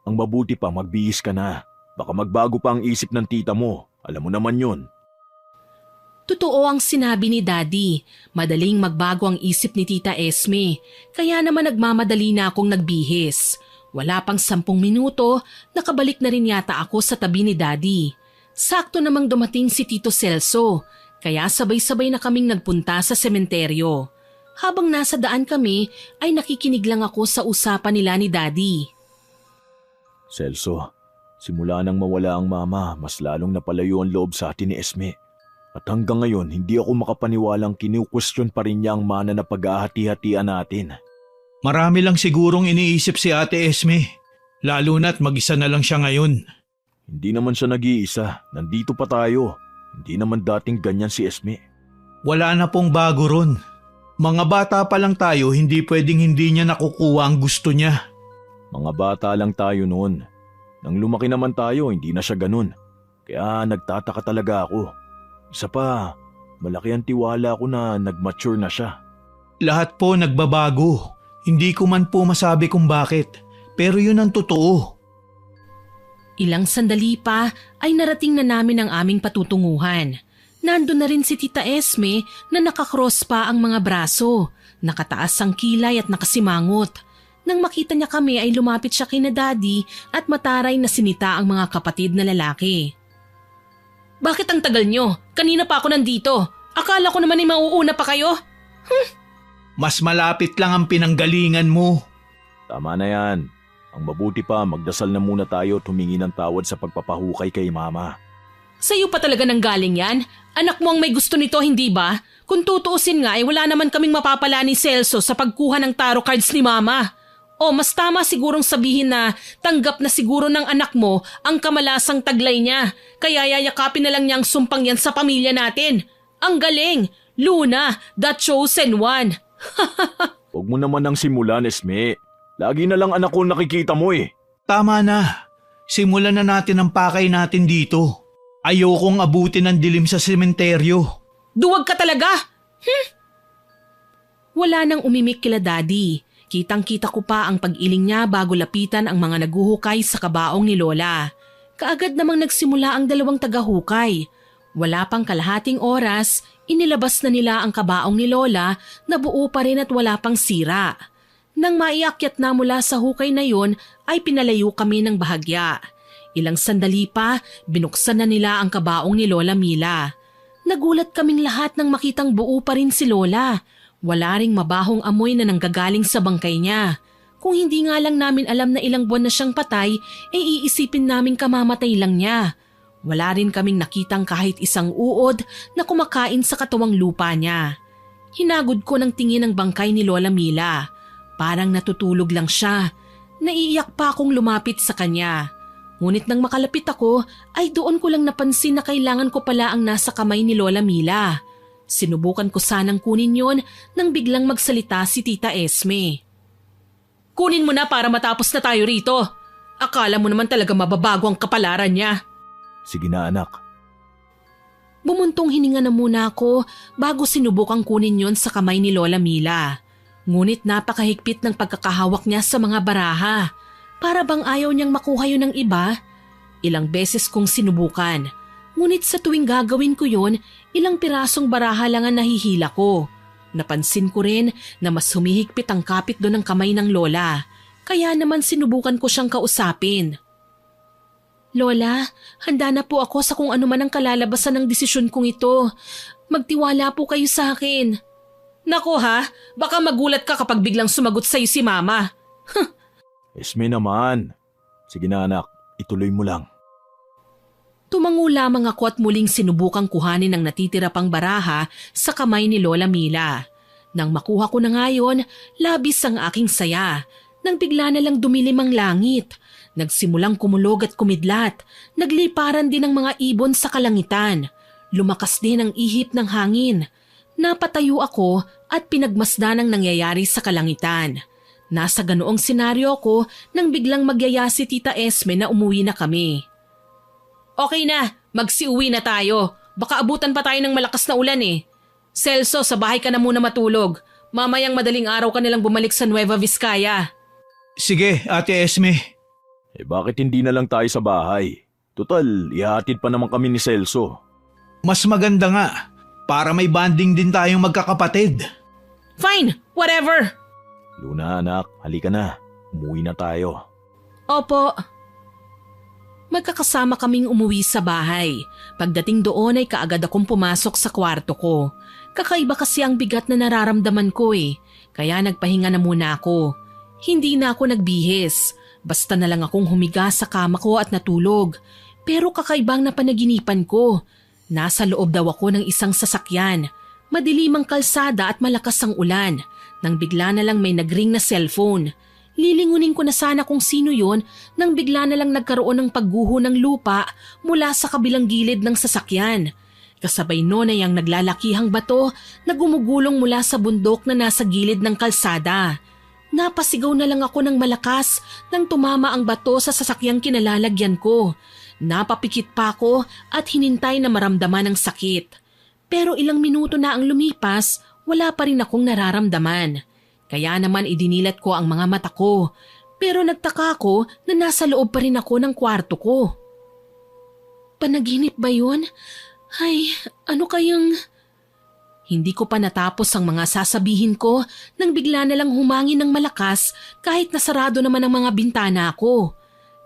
Ang mabuti pa, magbihis ka na. Baka magbago pa ang isip ng tita mo. Alam mo naman yun. Totoo ang sinabi ni Daddy. Madaling magbago ang isip ni Tita Esme. Kaya naman nagmamadali na akong nagbihis. Wala pang 10 minuto, nakabalik na rin yata ako sa tabi ni Daddy. Sakto namang dumating si Tito Celso. Kaya sabay-sabay na kaming nagpunta sa sementeryo. Habang nasa daan kami, ay nakikinig lang ako sa usapan nila ni Daddy. Celso, simula nang mawala ang mama, mas lalong napalayo ang loob sa atin ni Esme. At hanggang ngayon, hindi ako makapaniwalang kinu-question pa rin niya ang mana na pag-ahati-hatian natin. Marami lang sigurong iniisip si Ate Esme. Lalo na't mag-isa na lang siya ngayon. Hindi naman siya nag-iisa. Nandito pa tayo. Hindi naman dating ganyan si Esme. Wala na pong bago ron. Mga bata pa lang tayo, hindi pwedeng hindi niya nakukuha ang gusto niya. Mga bata lang tayo noon. Nang lumaki naman tayo, hindi na siya ganun. Kaya nagtataka talaga ako. Isa pa, malaki ang tiwala ko na nag-mature na siya. Lahat po nagbabago. Hindi ko man po masabi kung bakit. Pero yun ang totoo. Ilang sandali pa ay narating na namin ang aming patutunguhan. Nandun na rin si Tita Esme na nakakross pa ang mga braso, nakataas ang kilay at nakasimangot. Nang makita niya kami ay lumapit siya kina Daddy at mataray na sinita ang mga kapatid na lalaki. Bakit ang tagal nyo? Kanina pa ako nandito. Akala ko naman ay mauuna pa kayo. Mas malapit lang ang pinanggalingan mo. Tama na yan. Ang mabuti pa, magdasal na muna tayo at humingi ng tawad sa pagpapahukay kay Mama. Sa'yo pa talaga nang galing yan? Anak mo ang may gusto nito, hindi ba? Kung tutuusin nga, wala naman kaming mapapala ni Celso sa pagkuha ng tarot cards ni Mama. O mas tama sigurong sabihin na tanggap na siguro ng anak mo ang kamalasang taglay niya. Kaya yayakapin na lang niyang sumpang yan sa pamilya natin. Ang galing! Luna, the chosen one! Huwag mo naman ang simulan, Esme. Lagi na lang anak ko nakikita mo eh. Tama na. Simulan na natin ang pakay natin dito. Ayokong abutin ng dilim sa sementeryo. Duwag ka talaga! Wala nang umimik kila Daddy. Kitang-kita ko pa ang pag-iling niya bago lapitan ang mga naguhukay sa kabaong ni Lola. Kaagad namang nagsimula ang dalawang tagahukay. Wala pang kalahating oras, inilabas na nila ang kabaong ni Lola na buo pa rin at wala pang sira. Nang maiakyat na mula sa hukay na yon ay pinalayo kami ng bahagya. Ilang sandali pa, binuksan na nila ang kabaong ni Lola Mila. Nagulat kaming lahat nang makitang buo pa rin si Lola. Wala ring mabahong amoy na nanggagaling sa bangkay niya. Kung hindi nga lang namin alam na ilang buwan na siyang patay, iisipin naming kamamatay lang niya. Wala rin kaming nakitang kahit isang uod na kumakain sa katawang lupa niya. Hinagod ko ng tingin ang bangkay ni Lola Mila. Parang natutulog lang siya. Naiiyak pa akong lumapit sa kanya. Ngunit nang makalapit ako, ay doon ko lang napansin na kailangan ko pala ang nasa kamay ni Lola Mila. Sinubukan ko sanang kunin yon nang biglang magsalita si Tita Esme. Kunin mo na para matapos na tayo rito. Akala mo naman talaga mababago ang kapalaran niya. Sige na anak. Bumuntong hininga na muna ako bago sinubukang kunin yon sa kamay ni Lola Mila. Ngunit napakahigpit ng pagkakahawak niya sa mga baraha. Para bang ayaw niyang makuha yun ng iba? Ilang beses kong sinubukan. Ngunit sa tuwing gagawin ko yun, ilang pirasong baraha lang ang nahihila ko. Napansin ko rin na mas humihigpit ang kapit doon ng kamay ng Lola. Kaya naman sinubukan ko siyang kausapin. Lola, handa na po ako sa kung ano man ang kalalabasan ng desisyon kong ito. Magtiwala po kayo sa akin. Nako ha, baka magulat ka kapag biglang sumagot sa'yo si Mama. Esme naman. Sige na anak, ituloy mo lang. Tumango lamang ako at muling sinubukang kuhanin ang natitira pang baraha sa kamay ni Lola Mila. Nang makuha ko na ngayon, labis ang aking saya. Nang bigla na lang dumilim ang langit. Nagsimulang kumulog at kumidlat. Nagliparan din ang mga ibon sa kalangitan. Lumakas din ang ihip ng hangin. Napatayo ako at pinagmasdan ang nangyayari sa kalangitan. Nasa ganoong senaryo ko nang biglang magyaya si Tita Esme na umuwi na kami. Okay na, magsiuwi na tayo. Baka abutan pa tayo ng malakas na ulan eh. Celso, sa bahay ka na muna matulog. Mamayang madaling araw ka nilang bumalik sa Nueva Vizcaya. Sige, Ate Esme. Bakit hindi na lang tayo sa bahay? Total, ihahatid pa naman kami ni Celso. Mas maganda nga, para may bonding din tayong magkakapatid. Fine, whatever. Luna anak, halika na. Umuwi na tayo. Opo. Magkakasama kaming umuwi sa bahay. Pagdating doon ay kaagad akong pumasok sa kwarto ko. Kakaiba kasi ang bigat na nararamdaman ko eh. Kaya nagpahinga na muna ako. Hindi na ako nagbihis. Basta na lang akong humiga sa kama ko at natulog. Pero kakaibang napanaginipan ko. Nasa loob daw ako ng isang sasakyan. Madilim ang kalsada at malakas ang ulan. Nang bigla na lang may nagring na cellphone. Lilingunin ko na sana kung sino yon nang bigla na lang nagkaroon ng pagguho ng lupa mula sa kabilang gilid ng sasakyan. Kasabay noon ay ang naglalakihang bato na gumugulong mula sa bundok na nasa gilid ng kalsada. Napasigaw na lang ako ng malakas nang tumama ang bato sa sasakyang kinalalagyan ko. Napapikit pa ako at hinintay na maramdaman ang sakit. Pero ilang minuto na ang lumipas, wala pa rin akong nararamdaman. Kaya naman idinilat ko ang mga mata ko. Pero nagtaka ako na nasa loob pa rin ako ng kwarto ko. Panaginip ba yun? Ay, ano kayang... Hindi ko pa natapos ang mga sasabihin ko nang bigla na lang humangin ng malakas kahit nasarado naman ang mga bintana ko.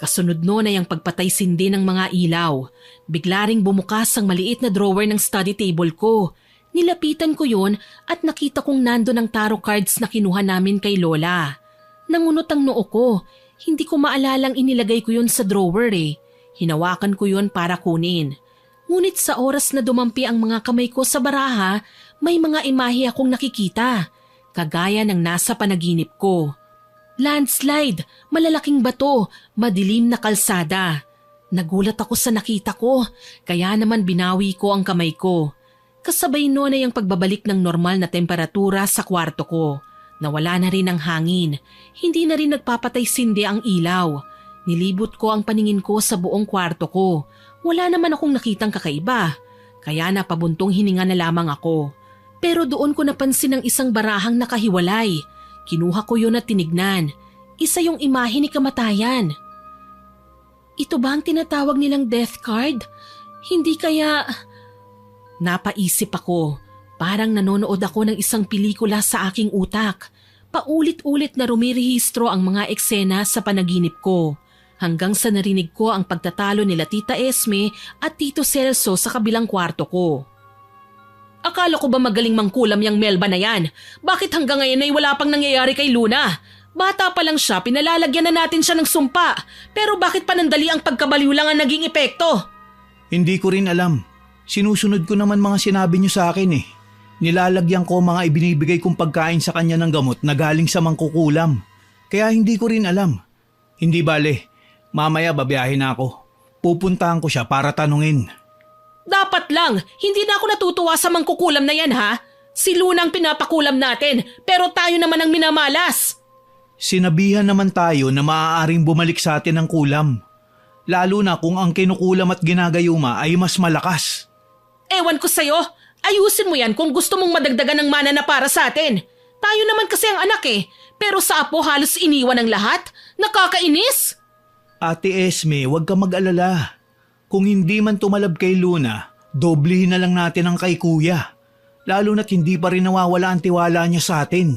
Kasunod noon ay ang pagpatay-sindi ng mga ilaw. Bigla ring bumukas ang maliit na drawer ng study table ko. Nilapitan ko yon at nakita kong nando ng tarot cards na kinuha namin kay Lola. Nangunot ang noo ko. Hindi ko maalalang inilagay ko yon sa drawer eh. Hinawakan ko yon para kunin. Ngunit sa oras na dumampi ang mga kamay ko sa baraha, may mga imahe akong nakikita, kagaya ng nasa panaginip ko. Landslide, malalaking bato, madilim na kalsada. Nagulat ako sa nakita ko, kaya naman binawi ko ang kamay ko. Kasabay noon ay ang pagbabalik ng normal na temperatura sa kwarto ko. Nawala na rin ang hangin, hindi na rin nagpapatay-sindi ang ilaw. Nilibot ko ang paningin ko sa buong kwarto ko. Wala naman akong nakitang kakaiba, kaya napabuntong hininga na lamang ako. Pero doon ko napansin ang isang barahang nakahiwalay. Kinuha ko yun at tinignan. Isa yung imahe ni kamatayan. Ito ba ang tinatawag nilang death card? Hindi kaya... Napaisip ako. Parang nanonood ako ng isang pelikula sa aking utak. Paulit-ulit na rumirehistro ang mga eksena sa panaginip ko. Hanggang sa narinig ko ang pagtatalo nila Tita Esme at Tito Celso sa kabilang kwarto ko. Akala ko ba magaling mangkulam yung Melba na yan? Bakit hanggang ngayon ay wala pang nangyayari kay Luna? Bata pa lang siya, pinalalagyan na natin siya ng sumpa. Pero bakit panandali ang pagkabaliw lang ang naging epekto? Hindi ko rin alam. Sinusunod ko naman mga sinabi niyo sa akin eh. Nilalagyan ko mga ibinibigay kong pagkain sa kanya ng gamot na galing sa mangkukulam. Kaya hindi ko rin alam. Hindi bale. Mamaya babiyahin na ako. Pupuntahan ko siya para tanungin. Dapat lang, hindi na ako natutuwa sa mangkukulam na yan ha. Si Luna ang pinapakulam natin, pero tayo naman ang minamalas. Sinabihan naman tayo na maaaring bumalik sa atin ang kulam. Lalo na kung ang kinukulam at ginagayuma ay mas malakas. Ewan ko sa'yo, ayusin mo yan kung gusto mong madagdagan ng mana na para sa atin. Tayo naman kasi ang anak eh, pero sa apo halos iniwan ang lahat. Nakakainis. Ate Esme, huwag ka mag-alala. Kung hindi man tumalab kay Luna, doblehin na lang natin ang kay Kuya. Lalo na't hindi pa rin nawawala ang tiwala niya sa atin.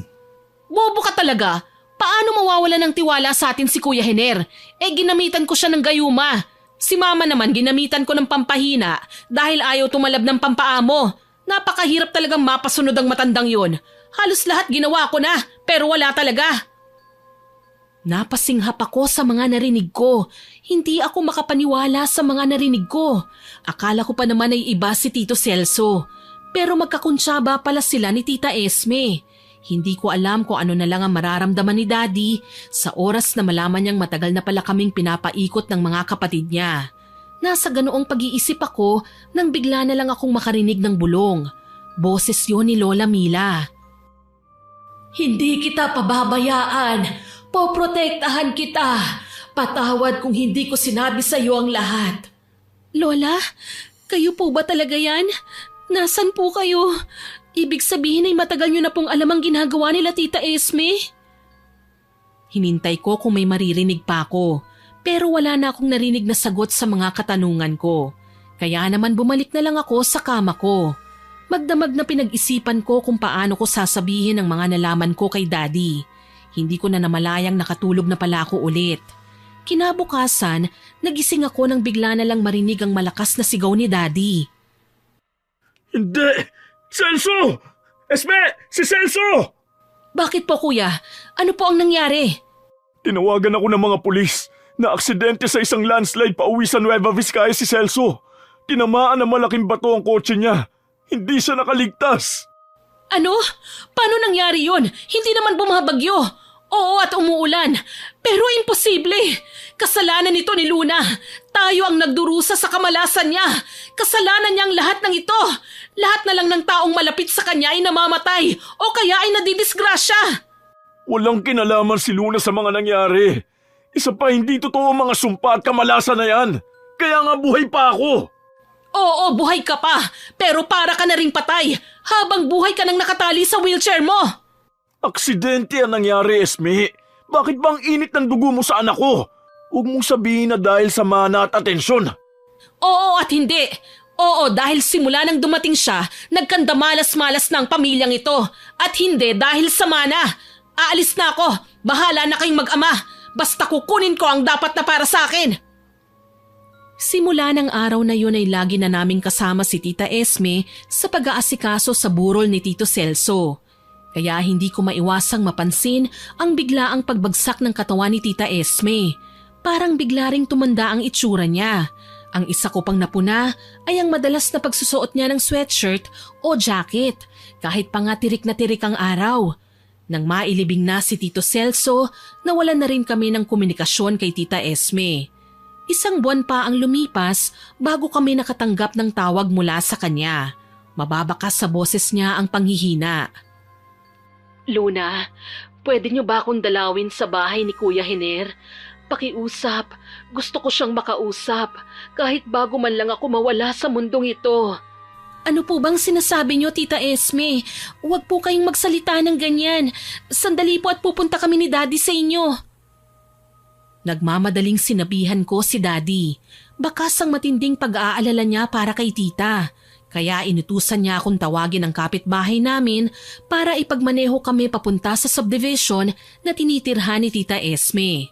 Bobo ka talaga. Paano mawawala ng tiwala sa atin si Kuya Hener? Ginamitan ko siya ng gayuma. Si Mama naman ginamitan ko ng pampahina dahil ayaw tumalab ng pampaamo. Napakahirap talagang mapasunod ang matandang yun. Halos lahat ginawa ko na, pero wala talaga. Napasinghap ako sa mga narinig ko. Hindi ako makapaniwala sa mga narinig ko. Akala ko pa naman ay iba si Tito Celso. Pero magkakuntsaba pala sila ni Tita Esme. Hindi ko alam kung ano na lang ang mararamdaman ni Daddy sa oras na malaman niyang matagal na pala kaming pinapaikot ng mga kapatid niya. Nasa ganoong pag-iisip ako nang bigla na lang akong makarinig ng bulong. Boses yun ni Lola Mila. Hindi kita pababayaan. Poprotektahan kita. Patawad kung hindi ko sinabi sa iyo ang lahat. Lola, kayo po ba talaga yan? Nasaan po kayo? Ibig sabihin ay matagal niyo na pong alam ang ginagawa nila Tita Esme? Hinintay ko kung may maririnig pa ako, pero wala na akong narinig na sagot sa mga katanungan ko. Kaya naman bumalik na lang ako sa kama ko. Magdamag na pinag-isipan ko kung paano ko sasabihin ang mga nalaman ko kay Daddy. Hindi ko na namalayang nakatulog na pala ako ulit. Kinabukasan, nagising ako nang bigla na lang marinig ang malakas na sigaw ni Daddy. Hindi! Celso! Esme! Si Celso! Bakit po kuya? Ano po ang nangyari? Tinawagan ako ng mga pulis na aksidente sa isang landslide pauwi sa Nueva Vizcaya si Celso. Tinamaan ng malaking bato ang kotse niya. Hindi siya nakaligtas. Ano? Paano nangyari yun? Hindi naman bumabagyo. Oo at umuulan. Pero imposible. Kasalanan nito ni Luna. Tayo ang nagdurusa sa kamalasan niya. Kasalanan niya ang lahat ng ito. Lahat na lang ng taong malapit sa kanya ay namamatay o kaya ay nadidisgrasya. Walang kinalaman si Luna sa mga nangyari. Isa pa hindi totoo ang mga sumpa at kamalasan na yan. Kaya nga buhay pa ako. Oo, buhay ka pa. Pero para ka na ring patay. Habang buhay ka nang nakatali sa wheelchair mo. Aksidente ang nangyari, Esme. Bakit ba ang init ng dugo mo sa anak ko? Huwag mong sabihin na dahil sa mana at atensyon. Oo at hindi. Oo, dahil simula nang dumating siya, nagkandamalas-malas na ang pamilyang ito. At hindi dahil sa mana. Aalis na ako. Bahala na kayong mag-ama. Basta kukunin ko ang dapat na para sa akin. Simula ng araw na yun ay lagi na naming kasama si Tita Esme sa pag-aasikaso sa burol ni Tito Celso. Kaya hindi ko maiwasang mapansin ang biglaang pagbagsak ng katawan ni Tita Esme. Parang bigla ring tumanda ang itsura niya. Ang isa ko pang napuna ay ang madalas na pagsusuot niya ng sweatshirt o jacket kahit pa nga tirik na tirik ang araw. Nang mailibing na si Tito Celso, nawalan na rin kami ng komunikasyon kay Tita Esme. Isang buwan pa ang lumipas bago kami nakatanggap ng tawag mula sa kanya. Mababakas sa boses niya ang panghihina. Luna, pwede niyo ba akong dalawin sa bahay ni Kuya Hiner? Pakiusap, gusto ko siyang makausap kahit bago man lang ako mawala sa mundong ito. Ano po bang sinasabi niyo, Tita Esme? Huwag po kayong magsalita ng ganyan. Sandali po at pupunta kami ni Daddy sa inyo. Nagmamadaling sinabihan ko si Daddy. Bakas ang matinding pag-aalala niya para kay Tita. Kaya inutusan niya akong tawagin ang kapitbahay namin para ipagmaneho kami papunta sa subdivision na tinitirhan ni Tita Esme.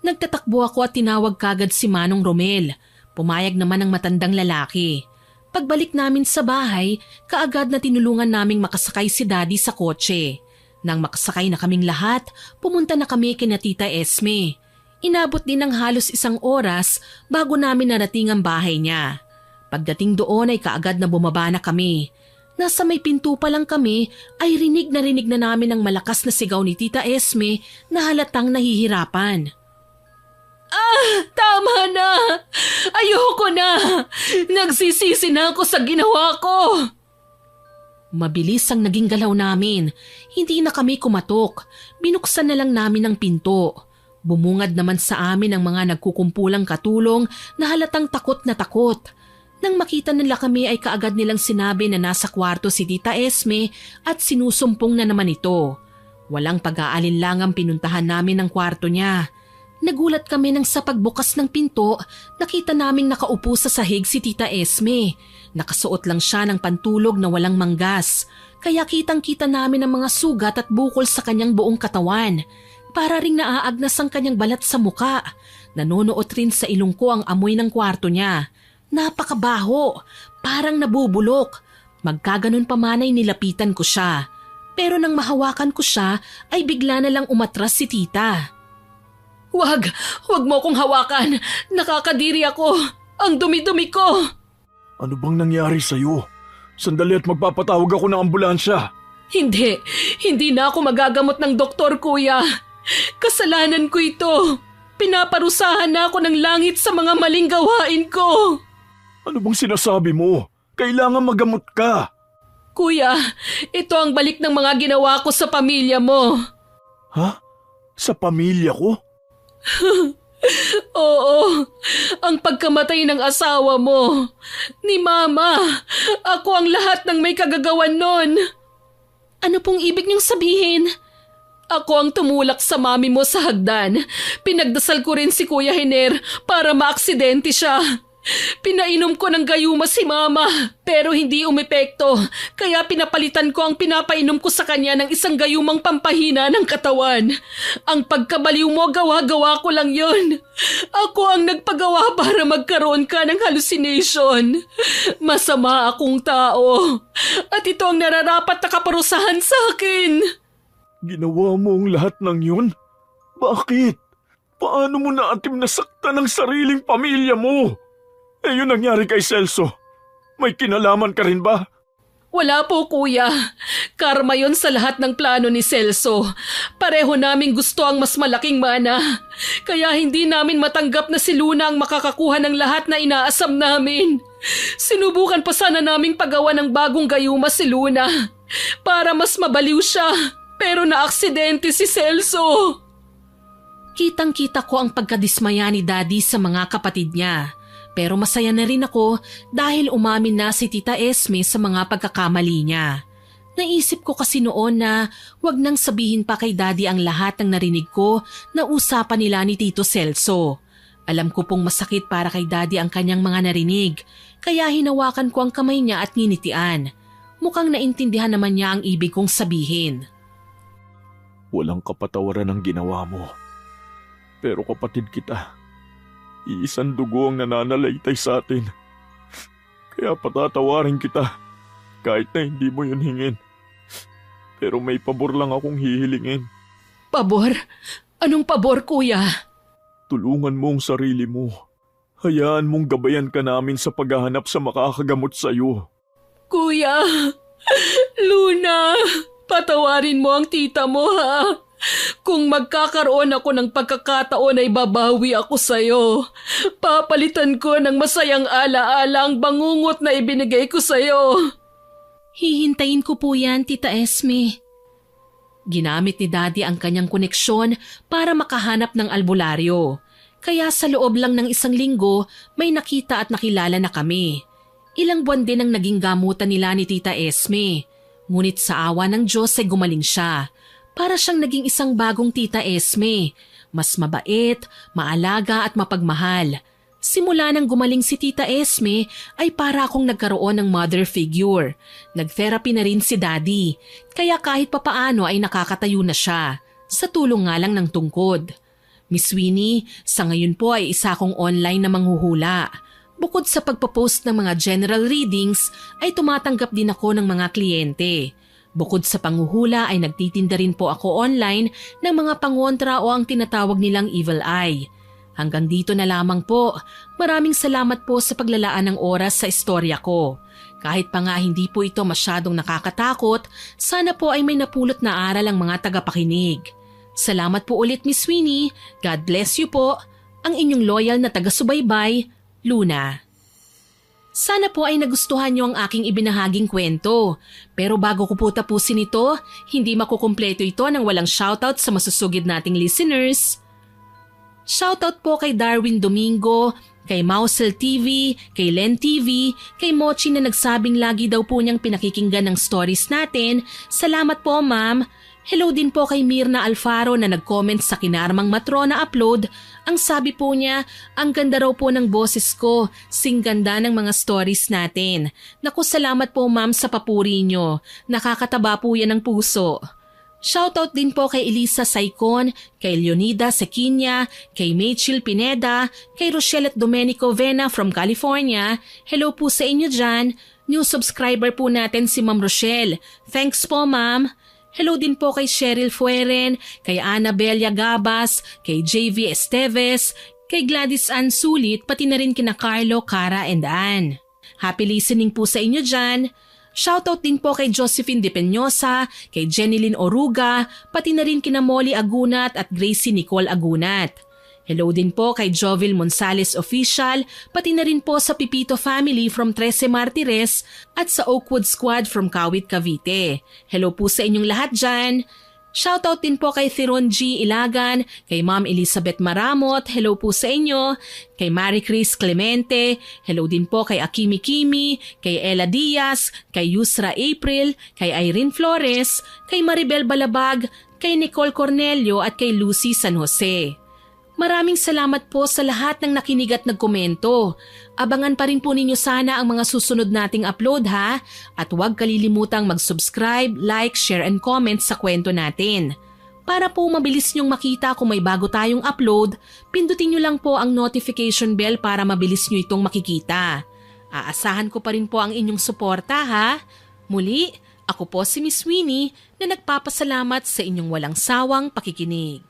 Nagtatakbo ako at tinawag kagad si Manong Romel. Pumayag naman ang matandang lalaki. Pagbalik namin sa bahay, kaagad na tinulungan naming makasakay si Daddy sa kotse. Nang makasakay na kaming lahat, pumunta na kami kina Tita Esme. Inabot din ng halos 1 oras bago namin narating ang bahay niya. Pagdating doon ay kaagad na bumaba na kami. Nasa may pinto pa lang kami ay rinig na namin ang malakas na sigaw ni Tita Esme na halatang nahihirapan. Tama na! Ayoko na! Nagsisisi na ako sa ginawa ko! Mabilis ang naging galaw namin. Hindi na kami kumatok. Binuksan na lang namin ang pinto. Bumungad naman sa amin ang mga nagkukumpulang katulong na halatang takot na takot. Nang makita nila kami ay kaagad nilang sinabi na nasa kwarto si Tita Esme at sinusumpong na naman ito. Walang pag-aalinlangang pinuntahan namin ang kwarto niya. Nagulat kami nang sa pagbukas ng pinto, nakita naming nakaupo sa sahig si Tita Esme. Nakasuot lang siya ng pantulog na walang manggas, kaya kitang-kita namin ang mga sugat at bukol sa kanyang buong katawan. Para ring naaagnas ang kanyang balat sa muka. Nanonood rin sa ilong ko ang amoy ng kwarto niya. Napakabaho, parang nabubulok. Magkaganon pa man ay nilapitan ko siya. Pero nang mahawakan ko siya ay bigla na lang umatras si Tita. Wag mo akong hawakan. Nakakadiri ako. Ang dumi-dumi ko. Ano bang nangyari sa'yo? Sandali at magpapatawag ako ng ambulansya. Hindi na ako magagamot ng doktor, kuya. Kasalanan ko ito. Pinaparusahan na ako ng langit sa mga maling gawain ko. Ano bang sinasabi mo? Kailangan magamot ka. Kuya, ito ang balik ng mga ginawa ko sa pamilya mo. Ha? Sa pamilya ko? Oo, ang pagkamatay ng asawa mo, ni Mama, ako ang lahat ng may kagagawan nun. Ano pong ibig niyong sabihin? Ako ang tumulak sa mami mo sa hagdan. Pinagdasal ko rin si Kuya Hiner para maaksidente siya. Pinainom ko ng gayuma si Mama pero hindi umepekto. Kaya pinapalitan ko ang pinapainom ko sa kanya ng isang gayumang pampahina ng katawan. Ang pagkabaliw mo, gawa-gawa ko lang yun. Ako ang nagpagawa para magkaroon ka ng hallucination. Masama akong tao. At ito ang nararapat na kaparusahan sa akin. Ginawa mo ang lahat ng yun? Bakit? Paano mo naatim nasaktan ang sariling pamilya mo? Eh yun nangyari kay Celso. May kinalaman ka rin ba? Wala po, kuya. Karma yon sa lahat ng plano ni Celso. Pareho naming gusto ang mas malaking mana. Kaya hindi namin matanggap na si Luna ang makakakuha ng lahat na inaasam namin. Sinubukan pa sana naming pagawa ng bagong gayuma si Luna para mas mabaliw siya. Pero naaksidente si Celso. Kitang-kita ko ang pagkadismaya ni Daddy sa mga kapatid niya. Pero masaya na rin ako dahil umamin na si Tita Esme sa mga pagkakamali niya. Naisip ko kasi noon na wag nang sabihin pa kay Daddy ang lahat ng narinig ko na usapan nila ni Tito Celso. Alam ko pong masakit para kay Daddy ang kanyang mga narinig, kaya hinawakan ko ang kamay niya at nginitian. Mukhang naintindihan naman niya ang ibig kong sabihin. Walang kapatawaran ang ginawa mo. Pero kapatid kita, iisang dugo ang nananalaytay sa atin. Kaya patatawarin kita kahit na hindi mo yun hingin. Pero may pabor lang akong hihilingin. Pabor? Anong pabor, kuya? Tulungan mo ang sarili mo. Hayaan mong gabayan ka namin sa paghahanap sa makakagamot sa'yo. Kuya, Luna, patawarin mo ang tita mo ha. Kung magkakaroon ako ng pagkakataon ay babawi ako sa'yo. Papalitan ko ng masayang alaala ang bangungot na ibinigay ko sa'yo. Hihintayin ko po yan, Tita Esme. Ginamit ni Daddy ang kanyang koneksyon para makahanap ng albularyo. Kaya sa loob lang ng 1 linggo, may nakita at nakilala na kami. Ilang buwan din ang naging gamutan nila ni Tita Esme. Ngunit sa awa ng Diyos ay gumaling siya. Para siyang naging isang bagong Tita Esme. Mas mabait, maalaga at mapagmahal. Simula nang gumaling si Tita Esme ay para akong nagkaroon ng mother figure. Nag-therapy na rin si Daddy. Kaya kahit papaano ay nakakatayo na siya. Sa tulong nga lang ng tungkod. Miss Winnie, sa ngayon po ay isa akong online na manghuhula. Bukod sa pagpapost ng mga general readings, ay tumatanggap din ako ng mga kliyente. Bukod sa panghuhula ay nagtitinda rin po ako online ng mga pangontra o ang tinatawag nilang evil eye. Hanggang dito na lamang po. Maraming salamat po sa paglalaan ng oras sa istorya ko. Kahit pa nga hindi po ito masyadong nakakatakot, sana po ay may napulot na aral ang mga tagapakinig. Salamat po ulit, Miss Winnie. God bless you po. Ang inyong loyal na taga-subaybay, Luna. Sana po ay nagustuhan niyo ang aking ibinahaging kwento. Pero bago ko po tapusin ito, hindi makukumpleto ito nang walang shoutout sa masusugid nating listeners. Shoutout po kay Darwin Domingo, kay Mausel TV, kay Len TV, kay Mochi na nagsabing lagi daw po niyang pinakikinggan ng stories natin. Salamat po, ma'am. Hello din po kay Mirna Alfaro na nag-comment sa Kinarmang Matrona upload. Ang sabi po niya, ang ganda raw po ng boses ko, sing ganda ng mga stories natin. Naku, salamat po ma'am sa papuri niyo. Nakakataba po yan ng puso. Shoutout din po kay Elisa Saicon, kay Leonida Sequinya, kay Machil Pineda, kay Rochelle at Domenico Vena from California. Hello po sa inyo dyan. New subscriber po natin si Ma'am Rochelle. Thanks po ma'am. Hello din po kay Cheryl Fueren, kay Annabella Gabas, kay JV Esteves, kay Gladys Ann Sulit, pati na rin kina Carlo, Cara and Ann. Happy listening po sa inyo dyan. Shoutout din po kay Josephine De Peñosa, kay Jenilyn Oruga, pati na rin kina Molly Agunat at Gracie Nicole Agunat. Hello din po kay Jovil Monsales Official, pati na rin po sa Pipito Family from Trece Martires at sa Oakwood Squad from Kawit, Cavite. Hello po sa inyong lahat dyan. Shoutout din po kay Theron G. Ilagan, kay Ma'am Elizabeth Maramot, hello po sa inyo, kay Marie Chris Clemente, hello din po kay Akimi Kimi, kay Ella Diaz, kay Yusra April, kay Irene Flores, kay Maribel Balabag, kay Nicole Cornelio at kay Lucy San Jose. Maraming salamat po sa lahat ng nakinig at nagkomento. Abangan pa rin po ninyo sana ang mga susunod nating upload ha. At huwag kalilimutang mag-subscribe, like, share and comment sa kwento natin. Para po mabilis nyong makita kung may bago tayong upload, pindutin nyo lang po ang notification bell para mabilis nyo itong makikita. Aasahan ko pa rin po ang inyong suporta ha. Muli, ako po si Miss Winnie na nagpapasalamat sa inyong walang sawang pakikinig.